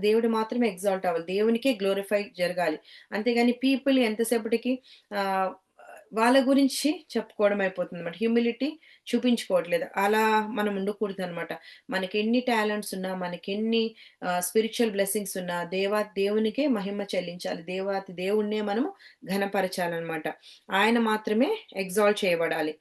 దేవుడు మాత్రమే ఎగ్జాల్ట్ అవ్వాలి, దేవునికే గ్లోరిఫై జరగాలి. అంతేగాని పీపుల్ ఎంతసేపటికి వాళ్ళ గురించి చెప్పుకోవడం అయిపోతుందన్నమాట. హ్యూమిలిటీ చూపించుకోవట్లేదు. అలా మనం ఉండకూడదనమాట. మనకెన్ని టాలెంట్స్ ఉన్నా, మనకెన్ని స్పిరిచ్యువల్ బ్లెస్సింగ్స్ ఉన్నా దేవునికే మహిమ చెల్లించాలి. దేవాతి దేవుడినే మనము ఘనపరచాలనమాట. ఆయన మాత్రమే ఎగ్జాల్ట్ చేయబడాలి.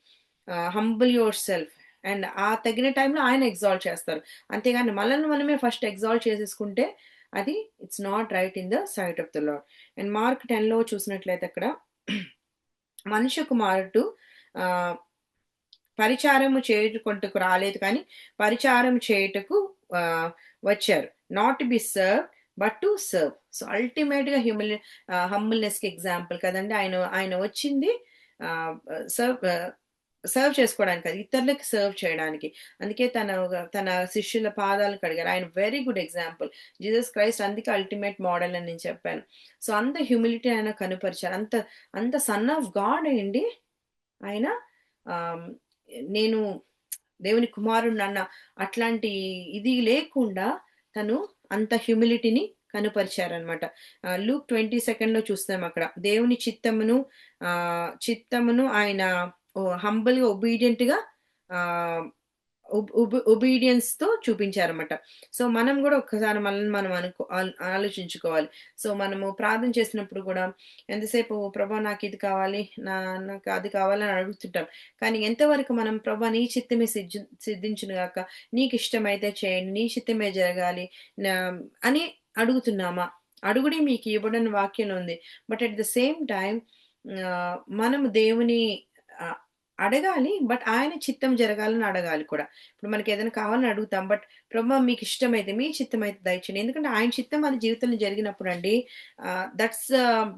హంబుల్ యువర్ సెల్ఫ్ అండ్ ఆ తగిన టైంలో ఆయన ఎగ్జాల్ట్ చేస్తారు. అంతేగాని మనల్ని మనమే ఫస్ట్ ఎగ్జాల్ట్ చేసేసుకుంటే అది it's not right in the sight of the Lord. And Mark 10లో చూసినట్లయితే అక్కడ మనుష్య కుమారుడు ఆహ్, పరిచారము చేయుటకు రాలేదు కానీ పరిచారం చేయుటకు ఆహ్, వచ్చారు. Not to be served but to serve. So అల్టిమేట్‌గా హంబుల్‌నెస్‌కి ఎగ్జాంపుల్ కదండీ! ఆయన ఆయన వచ్చింది ఆహ్, సర్వ్ సర్వ్ చేసుకోవడానికి కాదు. ఇతరులకి సర్వ్ చేయడానికి. అందుకే తన శిష్యుల పాదాలు కడిగారు. ఆయన very good example. Jesus Christ అందుకే అల్టిమేట్ మోడల్ అని నేను చెప్పాను. సో అంత హ్యూమిలిటీ ఆయన కనపరిచారు. అంత అంత సన్ ఆఫ్ గాడ్ అయ్యుండి ఆయన ఆహ్, నేను దేవుని కుమారుడినన్న అట్లాంటి ఇది లేకుండా తను అంత హ్యూమిలిటీని కనుపరిచారనమాట. లూక్ 22లో చూస్తాం అక్కడ. దేవుని చిత్తమును ఆయన హంబుల్‌గా ఒబీడియంట్‌గా ఆహ్, ఒబీడియన్స్‌తో చూపించారన్నమాట. సో, మనం గూడా ఒక్కసారి మనల్ని మనం ఆలోచించుకోవాలి. సో, మనము ప్రార్థన చేసినప్పుడు గూడా ఎంతసేపు ప్రభా నాకిది కావాలి, నాకు అది కావాలని అడుగుతుంటాం. కానీ ఎంతవరకు మనం ప్రభా నీ చిత్తమే సిద్ధించును గాక, నీకిష్టమైతే చేయండి, నీ చిత్తమే జరగాలి నా అని అడుగుతున్నామా? అడుగుడి మీకు ఇవ్వడని వాక్యంలో ఉంది. But at the same time మనము దేవుని ఆహ్, అడగాలి. బట్ ఆయన చిత్తం జరగాలని అడగాలి కూడా. ఇప్పుడు మనకేదైనా కావాలని అడుగుతాం. బట్ ప్రభా మీకిష్టమైతే, మీ చిత్తమైతే దయచేయండి. ఎందుకంటే ఆయన చిత్తం మన జీవితంలో జరిగినప్పుడండి దట్స్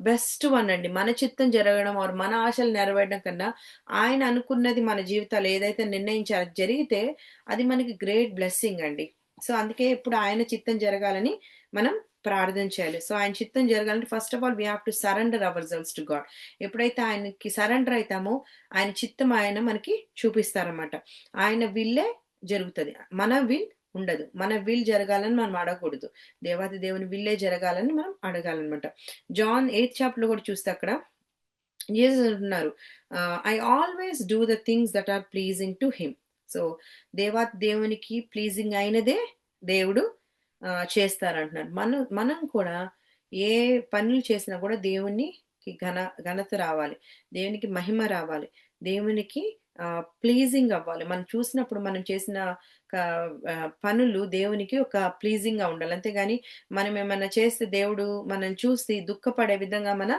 బెస్ట్ వన్ అండి. మన చిత్తం జరగడం ఆర్ మన ఆశలు నెరవేరడం కన్నా, ఆయన అనుకున్నది మన జీవితాలు ఏదైతే నిర్ణయించారో అది జరిగితే అది మనకి గ్రేట్ బ్లెస్సింగ్ అండి. సో, అందుకే ఎప్పుడు ఆయన చిత్తం జరగాలని మనం ప్రార్థన చేయాలి. సో, ఆయన చిత్తం జరగాలంటే first of all we have to surrender ourselves to God. ఎప్పుడైతే ఆయనకి సరెండర్ అయితామో ఆయన చిత్తం ఆయన మనకి చూపిస్తారన్నమాట. ఆయన విల్లే జరుగుతది. మన విల్ ఉండదు. మన విల్ జరగాలని మనం అడగకూడదు. దేవాతి దేవుని విల్లే జరగాలని మనం అడగాలన్నమాట. జాన్ 8th చాప్టర్‌లో కూడా చూస్తే అక్కడ జీసస్ అంటున్నారు. I always do the things that are pleasing to him. So, దేవాతి దేవునికి ప్లీజింగ్ అయినదే దేవుడు చేస్తారంటున్నారు. మనం కూడా ఏ పనులు చేసినా కూడా దేవునికి ఘనత రావాలి. దేవునికి మహిమ రావాలి. దేవునికి ప్లీజింగ్ అవ్వాలి. మనం చూసినప్పుడు మనం చేసిన పనులు దేవునికి ఒక ప్లీజింగ్‌గా ఉండాలి. అంతేగాని మనం ఏమన్నా చేస్తే దేవుడు మనల్ని చూసి దుఃఖపడే విధంగా మన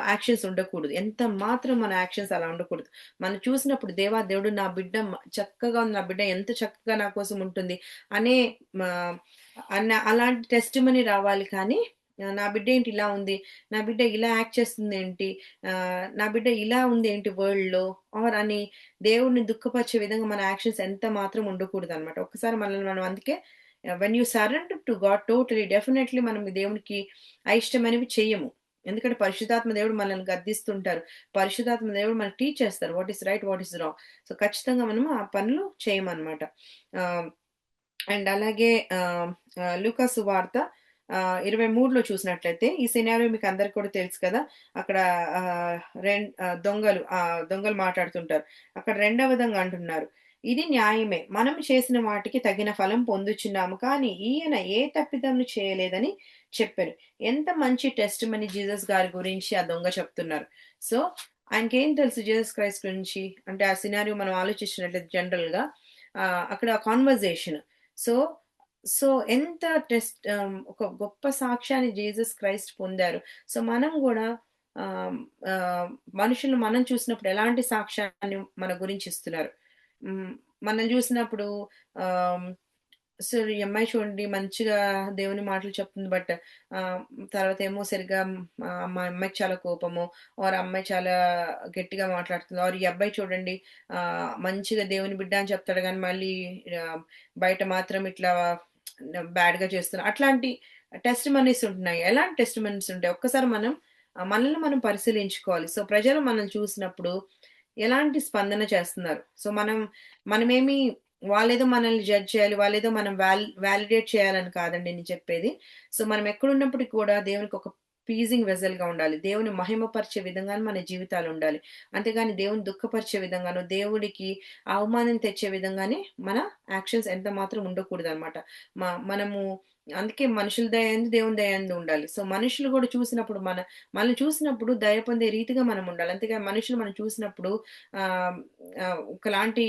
యాక్షన్స్ ఉండకూడదు. ఎంత మాత్రం మన యాక్షన్స్ అలా ఉండకూడదు. మనం చూసినప్పుడు దేవుడు నా బిడ్డ చక్కగా ఉంది. నా బిడ్డ ఎంత చక్కగా నా కోసం ఉంటుంది అనే మా అలాంటి టెస్టిమనీ రావాలి కానీ నా బిడ్డ ఏంటి ఇలా ఉంది? నా బిడ్డ ఇలా యాక్ట్ చేస్తుందేంటి? నా బిడ్డ ఇలా ఉందేంటి వరల్డ్‌లో? అని దేవుడిని దుఃఖపరిచే విధంగా మన యాక్షన్స్ ఎంత మాత్రం ఉండకూడదనమాట. ఒక్కసారి మనల్ని మనం అందుకే when you surrender to God totally definitely మనం దేవునికి అయిష్టమైనవి చెయ్యము. ఎందుకంటే పరిశుద్ధాత్మ దేవుడు మనల్ని గద్దిస్తుంటారు. పరిశుద్ధాత్మ దేవుడు మనకు టీచ్ చేస్తారు. What is right, what is wrong. So, ఖచ్చితంగా మనము ఆ పనులు చేయమనమాట. ఆహ్, అండ్ అలాగే లూకా సువార్త 23లో చూసినట్లయితే ఈ సినారియో మీకు అందరికి కూడా తెలుసు కదా! అక్కడ దొంగలు మాట్లాడుతుంటారు. అక్కడ రెండవ విధంగా అంటున్నారు. ఇది న్యాయమే. మనం చేసిన వాటికి తగిన ఫలం పొందుచున్నాము. కానీ ఈయన ఏ తప్పిదమును చేయలేదని చెప్పారు. ఎంత మంచి టెస్టిమనీ జీసస్ గారి గురించి ఆ దొంగ చెప్తున్నారు. సో, ఆయనకేం తెలుసు జీసస్ క్రైస్ట్ గురించి? అంటే ఆ సినారియో మనం ఆలోచించినట్లయితే జనరల్‌గా అక్కడ కాన్వర్జేషన్. సో, సో ఎంత ఒక గొప్ప సాక్ష్యాన్ని జీసస్ క్రైస్ట్ పొందారు. సో, మనం గూడా ఆహ్, ఆహ్, మనుషులు మనం చూసినప్పుడు ఎలాంటి సాక్ష్యాన్ని మన గురించి ఇస్తున్నారు? హ్మ్. మనం జూసినప్పుడు ఆహ్, సో, ఈ అమ్మాయి చూడండి మంచిగా దేవుని మాటలు చెప్తుంది. బట్ ఆహ్, తర్వాతేమో సరిగ్గా మా అమ్మాయికి చాలా కోపము, ఆర్ అమ్మాయి చాలా గట్టిగా మాట్లాడుతుంది. ఆర్ ఈ అబ్బాయి చూడండి మంచిగా దేవుని బిడ్డ అని చెప్తాడు గానీ మళ్ళీ ఆహ్, బయట మాత్రం ఇట్లా బ్యాడ్‌గా చేస్తున్నారు. అట్లాంటి టెస్టిమనీస్ ఉంటున్నాయి. ఎలాంటి టెస్టిమనీస్ ఉంటాయి? ఒక్కసారి మనం మనల్ని మనం పరిశీలించుకోవాలి. సో, ప్రజలు మనల్ని చూసినప్పుడు ఎలాంటి స్పందన చేస్తున్నారు? సో, మనమేమి వాళ్ళేదో మనల్ని జడ్జ్ చేయాలి. వాళ్ళేదో మనం వాలిడేట్ చేయాలని కాదండి నేను చెప్పేది. సో, మనం ఎక్కడున్నప్పటికి కూడా దేవునికి ఒక ప్లీజింగ్ వెజల్‌గా ఉండాలి. దేవుని మహిమపరిచే విధంగానే మన జీవితాలు ఉండాలి. అంతేగాని దేవుని దుఃఖపరిచే విధంగానో, దేవుడికి అవమానం తెచ్చే విధంగానే మన యాక్షన్స్ ఎంత మాత్రం ఉండకూడదనమాట. మనము అందుకే మనుషుల దయ యందు, దేవుని దయ యందు ఉండాలి. సో, మనుషులు గూడా చూసినప్పుడు మనల్ని చూసినప్పుడు దయ పొందే రీతిగా మనం ఉండాలి. అంతేగాని మనుషులు మనం చూసినప్పుడు ఆహ్, ఒకలాంటి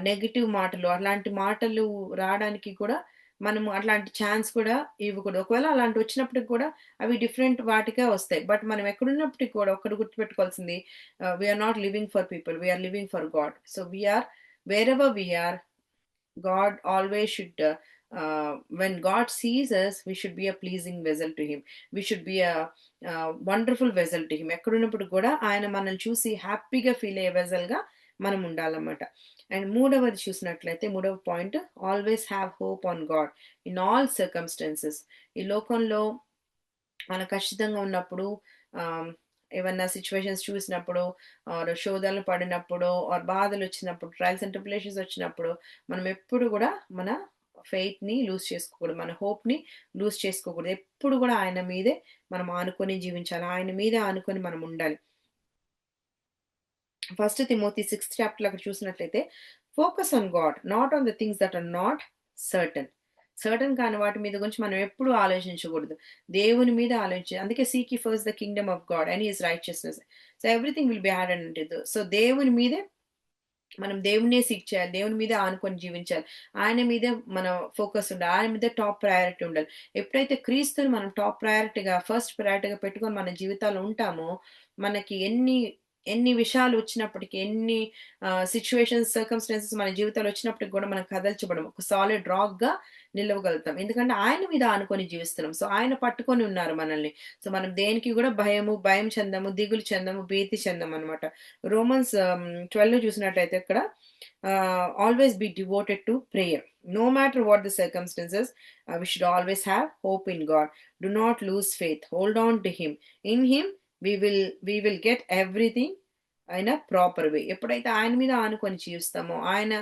నెగెటివ్ మాటలు, అట్లాంటి మాటలు రాడానికి కూడా మనము అట్లాంటి ఛాన్స్ కూడా ఇవ్వకూడదు. ఒకవేళ అలాంటివొచ్చినప్పటికి కూడా అవి డిఫరెంట్ వాటికే వస్తాయి. బట్ మనం ఎక్కడున్నప్పటికి కూడా ఒక్కటి గుర్తుపెట్టుకోవాల్సింది we are not living for people. We are living for God. So, wherever we are God always should, when God sees us, we should be a pleasing vessel to Him. We should be a wonderful vessel to Him. ఎక్కడున్నప్పుడు కూడా ఆయన మనల్ని చూసి హ్యాపీగా feel అయ్యే వెజల్‌గా మనం ఉండాలన్నమాట. And మూడవది చూసినట్లయితే మూడవ point always have hope on God in all circumstances. ఈ లోకంలో మనం కష్టంగా ఉన్నప్పుడు ఆహ్, ఏవన్నా సిట్యుయేషన్స్ చూసినప్పుడు ఆర్ శోధనలు పడినప్పుడు ఆర్ బాధలొచ్చినప్పుడు, ట్రయల్స్ అండ్ ట్రిబులేషన్స్ వచ్చినప్పుడు మనం ఎప్పుడు గూడా మన ఫెయిత్‌ని లూజ్ చేసుకోకూడదు. మన హోప్‌ని లూజ్ చేసుకోకూడదు. ఎప్పుడు గూడా ఆయన మీదే మనం ఆనుకొని జీవించాలి. ఆయన మీదే ఆనుకొని మనం ఉండాలి. ఫస్ట్ తిమోతి 6th చాప్టర్‌లో అక్కడ చూసినట్లయితే focus on God not on the things that are not certain. Certain కాని వాటి మీద గురించి మనం ఎప్పుడు ఆలోచించకూడదు. దేవుని మీద అందుకే seek ye first the Kingdom of God and his righteousness. So everything will be added unto you. So దేవుని మీదే మనం దేవుడినే సీక్ చేయాలి. దేవుని మీదే ఆనుకొని జీవించాలి. ఆయన మీదే మన ఫోకస్ ఉండాలి. ఆయన మీదే టాప్ ప్రయారిటీ ఉండాలి. ఎప్పుడైతే క్రీస్తుని మనం టాప్ ప్రయారిటీగా, ఫస్ట్ ప్రయారిటీగా పెట్టుకొని మన జీవితాల్లో ఉంటామో, మనకి ఎన్ని విషయాలు వచ్చినప్పటికి, ఎన్ని సిట్యుయేషన్స్, సర్కమ్‌స్టాన్సెస్ మన జీవితాల్లో వచ్చినప్పటికి కూడా మనం కదల్చబడం. ఒక సాలిడ్ రాక్‌గా నిలవగలుగుతాం. ఎందుకంటే ఆయన మీద ఆనుకొని జీవిస్తున్నాం. సో ఆయన పట్టుకొని ఉన్నారు మనల్ని. సో మనం దేనికి కూడా భయం చెందము, దిగులు చెందము, భీతి చెందమనమాట. రోమన్స్ 12 చూసినట్లయితే ఇక్కడ always be devoted to prayer. No matter what the circumstances, we should always have hope in God. Do not lose faith. Hold on to Him. In Him, we will get everything in a proper way. ఎప్పుడైతే ఆయన మీద ఆనుకొని జీవిస్తామో, ఆయన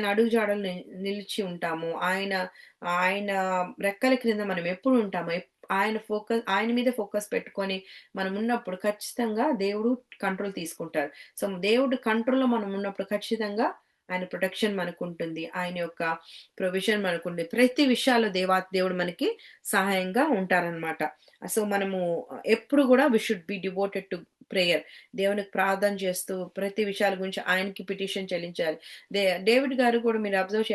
అడుగుజాడలు నిలిచి ఉంటామో, ఆయన ఆయన రెక్కల క్రింద మనం ఎప్పుడు ఉంటామో, ఆయన మీద ఫోకస్ పెట్టుకొని మనం ఉన్నప్పుడు ఖచ్చితంగా దేవుడు కంట్రోల్ తీసుకుంటారు. సో దేవుడు కంట్రోల్‌లో మనం ఉన్నప్పుడు ఖచ్చితంగా ఆయన ప్రొటెక్షన్ మనకుంటుంది. ఆయన యొక్క ప్రొవిజన్ మనకుంది. ప్రతి విషయాల్లో దేవుడు మనకి సహాయంగా ఉంటారనమాట. సో మనము ఎప్పుడు గూడా we should be devoted to prayer. దేవునికి ప్రార్థన చేస్తూ ప్రతి విషయాల గురించి ఆయనకి పిటిషన్ చెల్లించాలి. డేవిడ్ గారు కూడా మీరు అబ్జర్వ్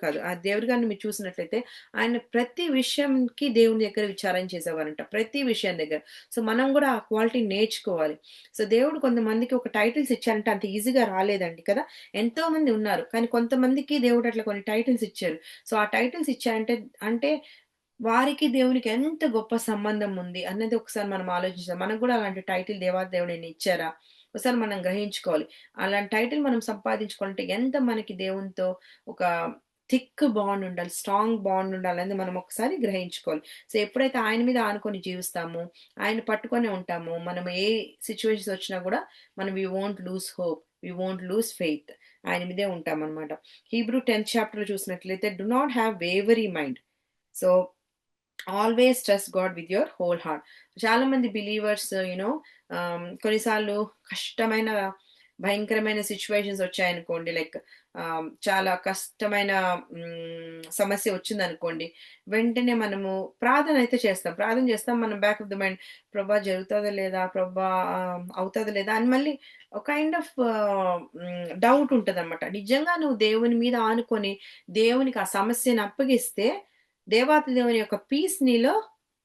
కాదు. ఆ డేవిడ్ గారిని మీరు చూసినట్లయితే ఆయన ప్రతి విషయంకి దేవుని దగ్గర విచారణ చేసేవారంట. ప్రతి విషయం దగ్గర. సో మనం గూడా ఆ క్వాలిటీ నేర్చుకోవాలి. సో దేవుడు కొంతమందికి ఒక టైటిల్స్ ఇచ్చారంటే అంత ఈజీగా రాలేదండి కదా! ఎంతో మంది ఉన్నారు. కానీ కొంతమందికి దేవుడు అట్లా కొన్ని టైటిల్స్ ఇచ్చారు. సో ఆ టైటిల్స్ ఇచ్చారంటే అంటే వారికి దేవునికి ఎంత గొప్ప సంబంధం ఉంది అన్నది ఒకసారి మనం ఆలోచించాలి. మనకు గూడా అలాంటి టైటిల్ దేవుడు ఏమైనా ఇచ్చారా? ఒకసారి మనం గ్రహించుకోవాలి. అలాంటి టైటిల్ మనం సంపాదించుకోవాలంటే ఎంత మనకి దేవునితో ఒక థిక్ బాండ్ ఉండాలి. స్ట్రాంగ్ బాండ్ ఉండాలనేది మనం ఒకసారి గ్రహించుకోవాలి. సో ఎప్పుడైతే ఆయన మీద ఆనుకొని జీవిస్తామో, ఆయన పట్టుకొనే ఉంటామో, మనం ఏ సిట్యుయేషన్స్ వచ్చినా గూడా మనం we won't lose hope. We won't lose faith. ఆయన మీదే ఉంటామనమాట. హీబ్రూ 10th చాప్టర్‌లో చూసినట్లయితే do not have wavery mind. So always trust God with your whole heart. చాలా మంది బిలీవర్స్ కొన్నిసార్లు కష్టమైన భయంకరమైన సిచ్యువేషన్స్ వచ్చాయనుకోండి, లైక్ చాలా కష్టమైన సమస్య వచ్చిందనుకోండి, వెంటనే మనము ప్రార్థన అయితే చేస్తాం. ప్రార్థన చేస్తాం. మనం బ్యాక్ ఆఫ్ ద మైండ్ ప్రభా జరుగుతుందా లేదా? ప్రభా అవుతుందా లేదా? అని మళ్ళీ ఒక కైండ్ ఆఫ్ డౌట్ ఉంటదనమాట. నిజంగా నువ్వు దేవుని మీద ఆనుకొని దేవునికి ఆ సమస్యను అప్పగిస్తే దేవాతి దేవుని యొక్క పీస్ నీలో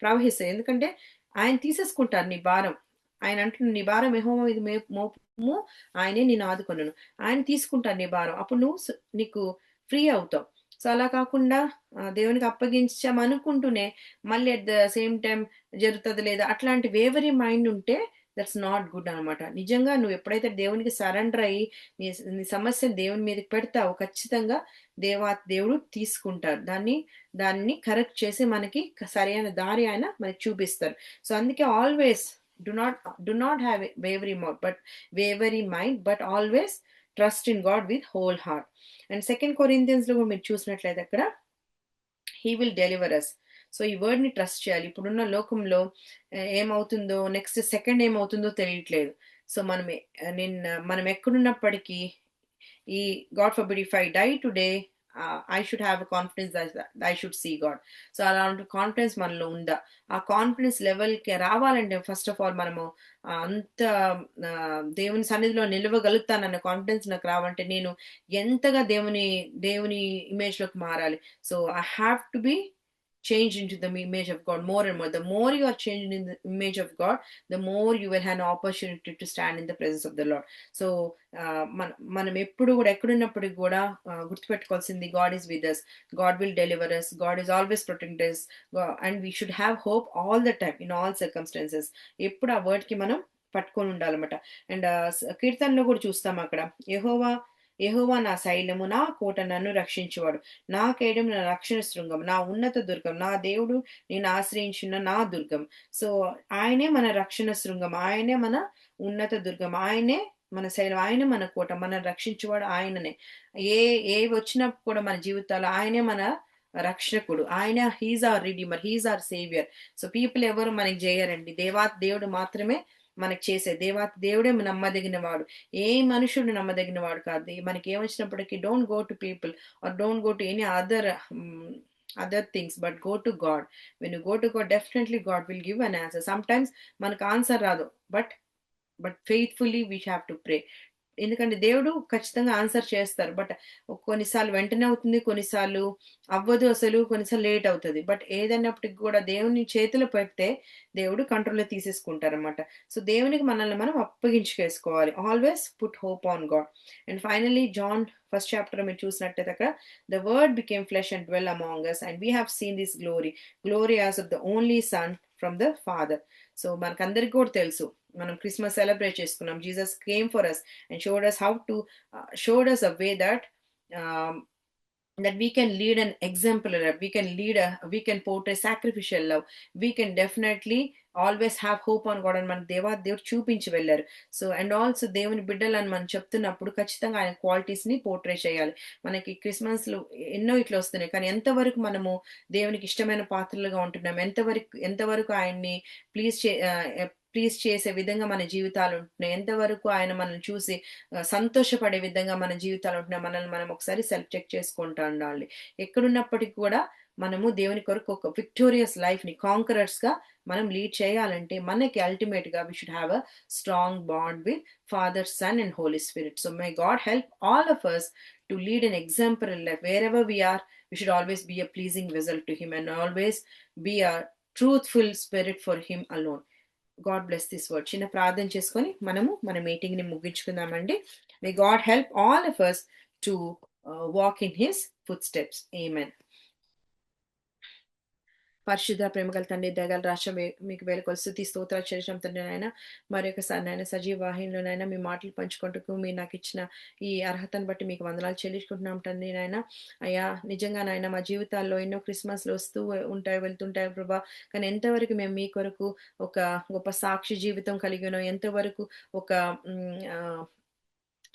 ప్రవహిస్తాయి. ఎందుకంటే ఆయన తీసేసుకుంటారు నీ భారం. ఆయన అంటున్నాడు, నీ భారం యెహోవా మీద మోపుము, ఆయనే నిన్ను ఆదుకొనును. ఆయన తీసుకుంటారు నీ భారం. అప్పుడు నువ్వు నీకు ఫ్రీ అవుతావు. సో అలా కాకుండా దేవునికి అప్పగించామనుకుంటూనే మళ్ళీ అట్ ద సేమ్ టైమ్ జరుగుతదా లేదా అట్లాంటి వేవరీ మైండ్ ఉంటే దట్స్ నాట్ గుడ్ అనమాట. నిజంగా నువ్వు ఎప్పుడైతే దేవునికి సరెండర్ అయ్యి నీ సమస్యను దేవుని మీదకి పెడతావో ఖచ్చితంగా దేవుడు తీసుకుంటారు. దాన్ని కరెక్ట్ చేసి మనకి సరైన దారి ఆయన మనకి చూపిస్తారు. సో అందుకే always do not have wavery mind but always trust in God with whole heart. And 2 Corinthians లో కూడా మీరు చూసినట్లయితే అక్కడ he will deliver us. So ఈ వర్డ్ని ట్రస్ట్ చేయాలి. ఇప్పుడున్న లోకంలో ఏమవుతుందో నెక్స్ట్ సెకండ్ ఏమవుతుందో తెలియట్లేదు. సో మనం ఎక్కడున్నప్పటికీ ఈ God forbid if I die today I should have confidence I should see God. So అలాంటి కాన్ఫిడెన్స్ మనలో ఉందా? ఆ కాన్ఫిడెన్స్ లెవెల్కి రావాలంటే ఫస్ట్ ఆఫ్ ఆల్ మనము అంత దేవుని సన్నిధిలో నిలవగలుగుతానన్న కాన్ఫిడెన్స్ నాకు రావాలంటే నేను ఎంతగా దేవుని ఇమేజ్లోకి మారాలి. So I have to be changed into the image of God more and more. The more you are changed in the image of God, the more you will have an opportunity to stand in the presence of the Lord. So మనం ఎప్పుడు కూడా ఎక్కడున్నప్పటికి కూడా గుర్తుపెట్టుకోవాల్సింది God is with us, God will deliver us, God is always protect us, and we should have hope all the time in all circumstances. ఎప్పుడు ఆ word కి మనం పట్టుకొని ఉండాలన్నమాట. అండ్ కీర్తనలో కూడా చూస్తాం అక్కడ యెహోవా యెహోవా నా శైలము, నా కోట, నన్ను రక్షించువాడు, నా కేడము, నా రక్షణ శృంగం, నా ఉన్నత దుర్గం, నా దేవుడు, నేను ఆశ్రయించిన నా దుర్గం. సో ఆయనే మన రక్షణ శృంగం, ఆయనే మన ఉన్నత దుర్గం, ఆయనే మన శైలం, ఆయనే మన కోట, మన రక్షించువాడు ఆయననే. ఏ ఏ వచ్చినప్పుడు కూడా మన జీవితాలు ఆయనే మన రక్షకుడు, ఆయన he's our redeemer, he's our saviour. So people ఎవరు మనకి చేయరండి, దేవుడు మాత్రమే మనకి చేసే. దేవుడే నమ్మదగిన వాడు, ఏ మనుషుడు నమ్మదగిన వాడు కాదు. మనకి ఏమొచ్చినప్పటికీ don't go to people or don't go to any other things, but go to God. When you go to God, definitely God will give an answer. Sometimes మనకు ఆన్సర్ రాదు, but faithfully we have to pray. ఎందుకంటే దేవుడు ఖచ్చితంగా answer చేస్తారు, but కొన్నిసార్లు వెంటనే అవుతుంది, కొన్నిసార్లు అవ్వదు, అసలు కొన్నిసార్లు లేట్ అవుతుంది. బట్ ఏదన్నప్పటికి కూడా దేవుని చేతిలో పెడితే దేవుడు కంట్రోల్లో తీసేసుకుంటారనమాట. సో దేవునికి మనల్ని మనం అప్పగించుకేసుకోవాలి. Always put hope on God. And finally John first chapter మీరు చూసినట్టయితే అక్కడ the word became flesh and dwell among us and we have seen this glory as of the only son from the father. So మనకందరికి కూడా తెలుసు, మనం Christmas celebrate చేసుకున్నాం. Jesus came for us and showed us a way that we can lead an exemplary life, we can portray sacrificial love, we can definitely always have hope on God అని మనకు దేవుడు చూపించి వెళ్ళారు. So and also దేవుని బిడ్డలు అని మనం చెప్తున్నప్పుడు ఖచ్చితంగా ఆయన క్వాలిటీస్ ని పోర్ట్రే చేయాలి. మనకి క్రిస్మస్ లో ఎన్నో ఇట్లా వస్తున్నాయి, కానీ ఎంతవరకు మనము దేవునికి ఇష్టమైన పాత్రలుగా ఉంటున్నాం, ఎంతవరకు ఆయన్ని ప్లీజ్ చేసే విధంగా మన జీవితాలు ఉంటున్నాయి, ఎంతవరకు ఆయన మనల్ని చూసి సంతోషపడే విధంగా మన జీవితాలు ఉంటున్నాయి, మనల్ని మనం ఒకసారి సెల్ఫ్ చెక్ చేసుకుంటూ ఉండాలి. ఎక్కడున్నప్పటికీ కూడా మనము దేవుని కొరకు ఒక విక్టోరియస్ లైఫ్ ని కాంకరర్స్ గా మనం లీడ్ చేయాలంటే మనకి అల్టిమేట్ గా we should have a strong bond with father, sun and Holi spirit. So may God help all of us to lead an exemplary life wherever we are. We should always be a pleasing vessel to him and always be a truthful spirit for him alone. God bless this word. చిన్న ప్రార్థన చేసుకొని మనము మన meeting ని ముగించుకుందామండి. May God help all of us to walk in his footsteps. Amen. పరిశుద్ధ ప్రేమగల తండ్రి, దయగల రాష్ట్ర మీకు వేల స్తుతి స్తోత్రాలు చేసిన తండ్రి నాయన, మరొకసారి నాయన సజీవ వాహినిలోనైనా మీ మాటలు పంచుకుంటూ మీరు నాకు ఇచ్చిన ఈ అర్హతను బట్టి మీకు వందనాలు చెల్లించుకుంటున్నాం తండ్రి నాయన. అయ్యా నిజంగా నాయన మా జీవితాల్లో ఎన్నో క్రిస్మస్లు వస్తూ ఉంటాయి, వెళ్తుంటాయి ప్రభా, కానీ ఎంతవరకు మేము మీ కొరకు ఒక గొప్ప సాక్షి జీవితం కలిగి ఉన్నాం, ఎంతవరకు ఒక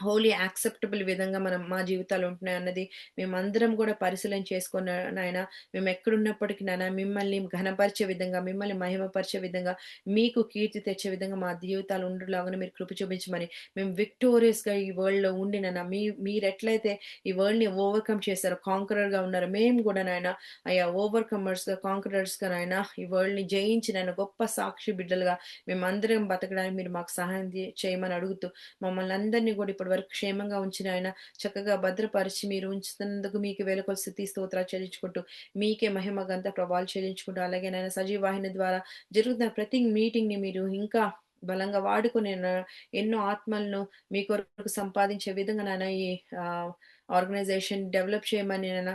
హోలీ యాక్సెప్టబుల్ విధంగా మా జీవితాలు ఉంటున్నాయి అన్నది మేమందరం కూడా పరిశీలన చేసుకున్న నాయన. మేము ఎక్కడున్నప్పటికీ నాయన మిమ్మల్ని ఘనపరిచే విధంగా, మిమ్మల్ని మహిమపరిచే విధంగా, మీకు కీర్తి తెచ్చే విధంగా మా జీవితాలు ఉండేలాగా మీరు కృప చూపించమని, మేము విక్టోరియస్ గా ఈ వరల్డ్ లో ఉండి నాయన మీరు ఎట్లయితే ఈ వరల్డ్ ని ఓవర్కమ్ చేశారో, కాంకరర్ గా ఉన్నారు, మేము కూడా నాయన అయ్యా ఓవర్కమర్స్ గా, కాంకరర్స్ గా నాయన ఈ వరల్డ్ ని జయించి నాయన గొప్ప సాక్షి బిడ్డలుగా మేమందరం బతకడానికి మీరు మాకు సహాయం చేయమని అడుగుతూ, మమ్మల్ని అందరినీ కూడా ఇప్పటి వరకు క్షేమంగా ఉంచిన ఆయన చక్కగా భద్రపరిచి మీరు ఉంచుతున్నందుకు మీకు వేల స్తుతి స్తోత్రాలు చెల్లించుకుంటూ, మీకే మహిమ గంత ప్రభావాలు చెల్లించుకుంటూ, అలాగే నాయన సజీవ వాహిని ద్వారా జరుగుతున్న ప్రతి మీటింగ్ ని మీరు ఇంకా బలంగా వాడుకుని ఎన్నో ఆత్మలను మీ కొరకు సంపాదించే విధంగా నాయన ఈ ఆర్గనైజేషన్ డెవలప్ చేయమని నాయన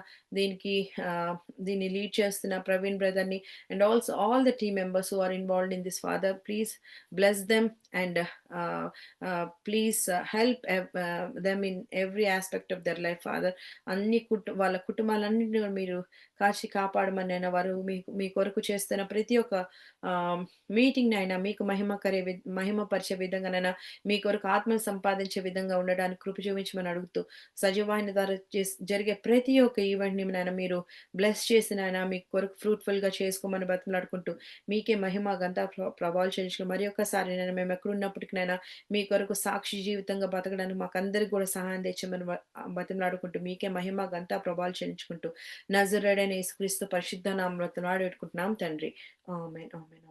దీన్ని లీడ్ చేస్తున్న ప్రవీణ్ బ్రదర్ ని and also all the team members who are involved in this father, please bless them and please help them in every aspect of their life, Father. వాళ్ళ కుటుంబాలన్నింటినీ మీరు కాచి కాపాడమని నాయన వారు మీ కొరకు చేస్తున్న ప్రతి ఒక్క ఆహ్, మీటింగ్‌నైనా మీకు మహిమపరిచే విధంగానైనా మీ కొరకు ఆత్మను సంపాదించే విధంగా ఉండడానికి కృప చూపించమని అడుగుతూ, సజీవాహిని ద్వారా జరిగే ప్రతి ఒక్క ఈవెంట్‌ని నాయన మీరు బ్లెస్ చేసి నాయన మీ కొరకు ఫ్రూట్‌ఫుల్‌గా చేసుకోమని బతిమలాడుకుంటూ, మీకే మహిమ, ఘనత, ప్రభావాలు చెల్లించుకొని మరి ఒక్కసారి నాయన మేము ఎక్కడున్నప్పటికి మీ కొరకు సాక్షి జీవితంగా బతకడానికి మాకందరికి కూడా సహాయం తెచ్చమని బతిమలాడుకుంటూ, మీకే మహిమ, ఘనత, ప్రభావాలు చెల్లించుకుంటూ, నజరేయుడైన యేసుక్రీస్తు పరిశుద్ధ నామములో పెట్టుకుంటున్నాం తండ్రి. ఆమేన్. ఆమేన్.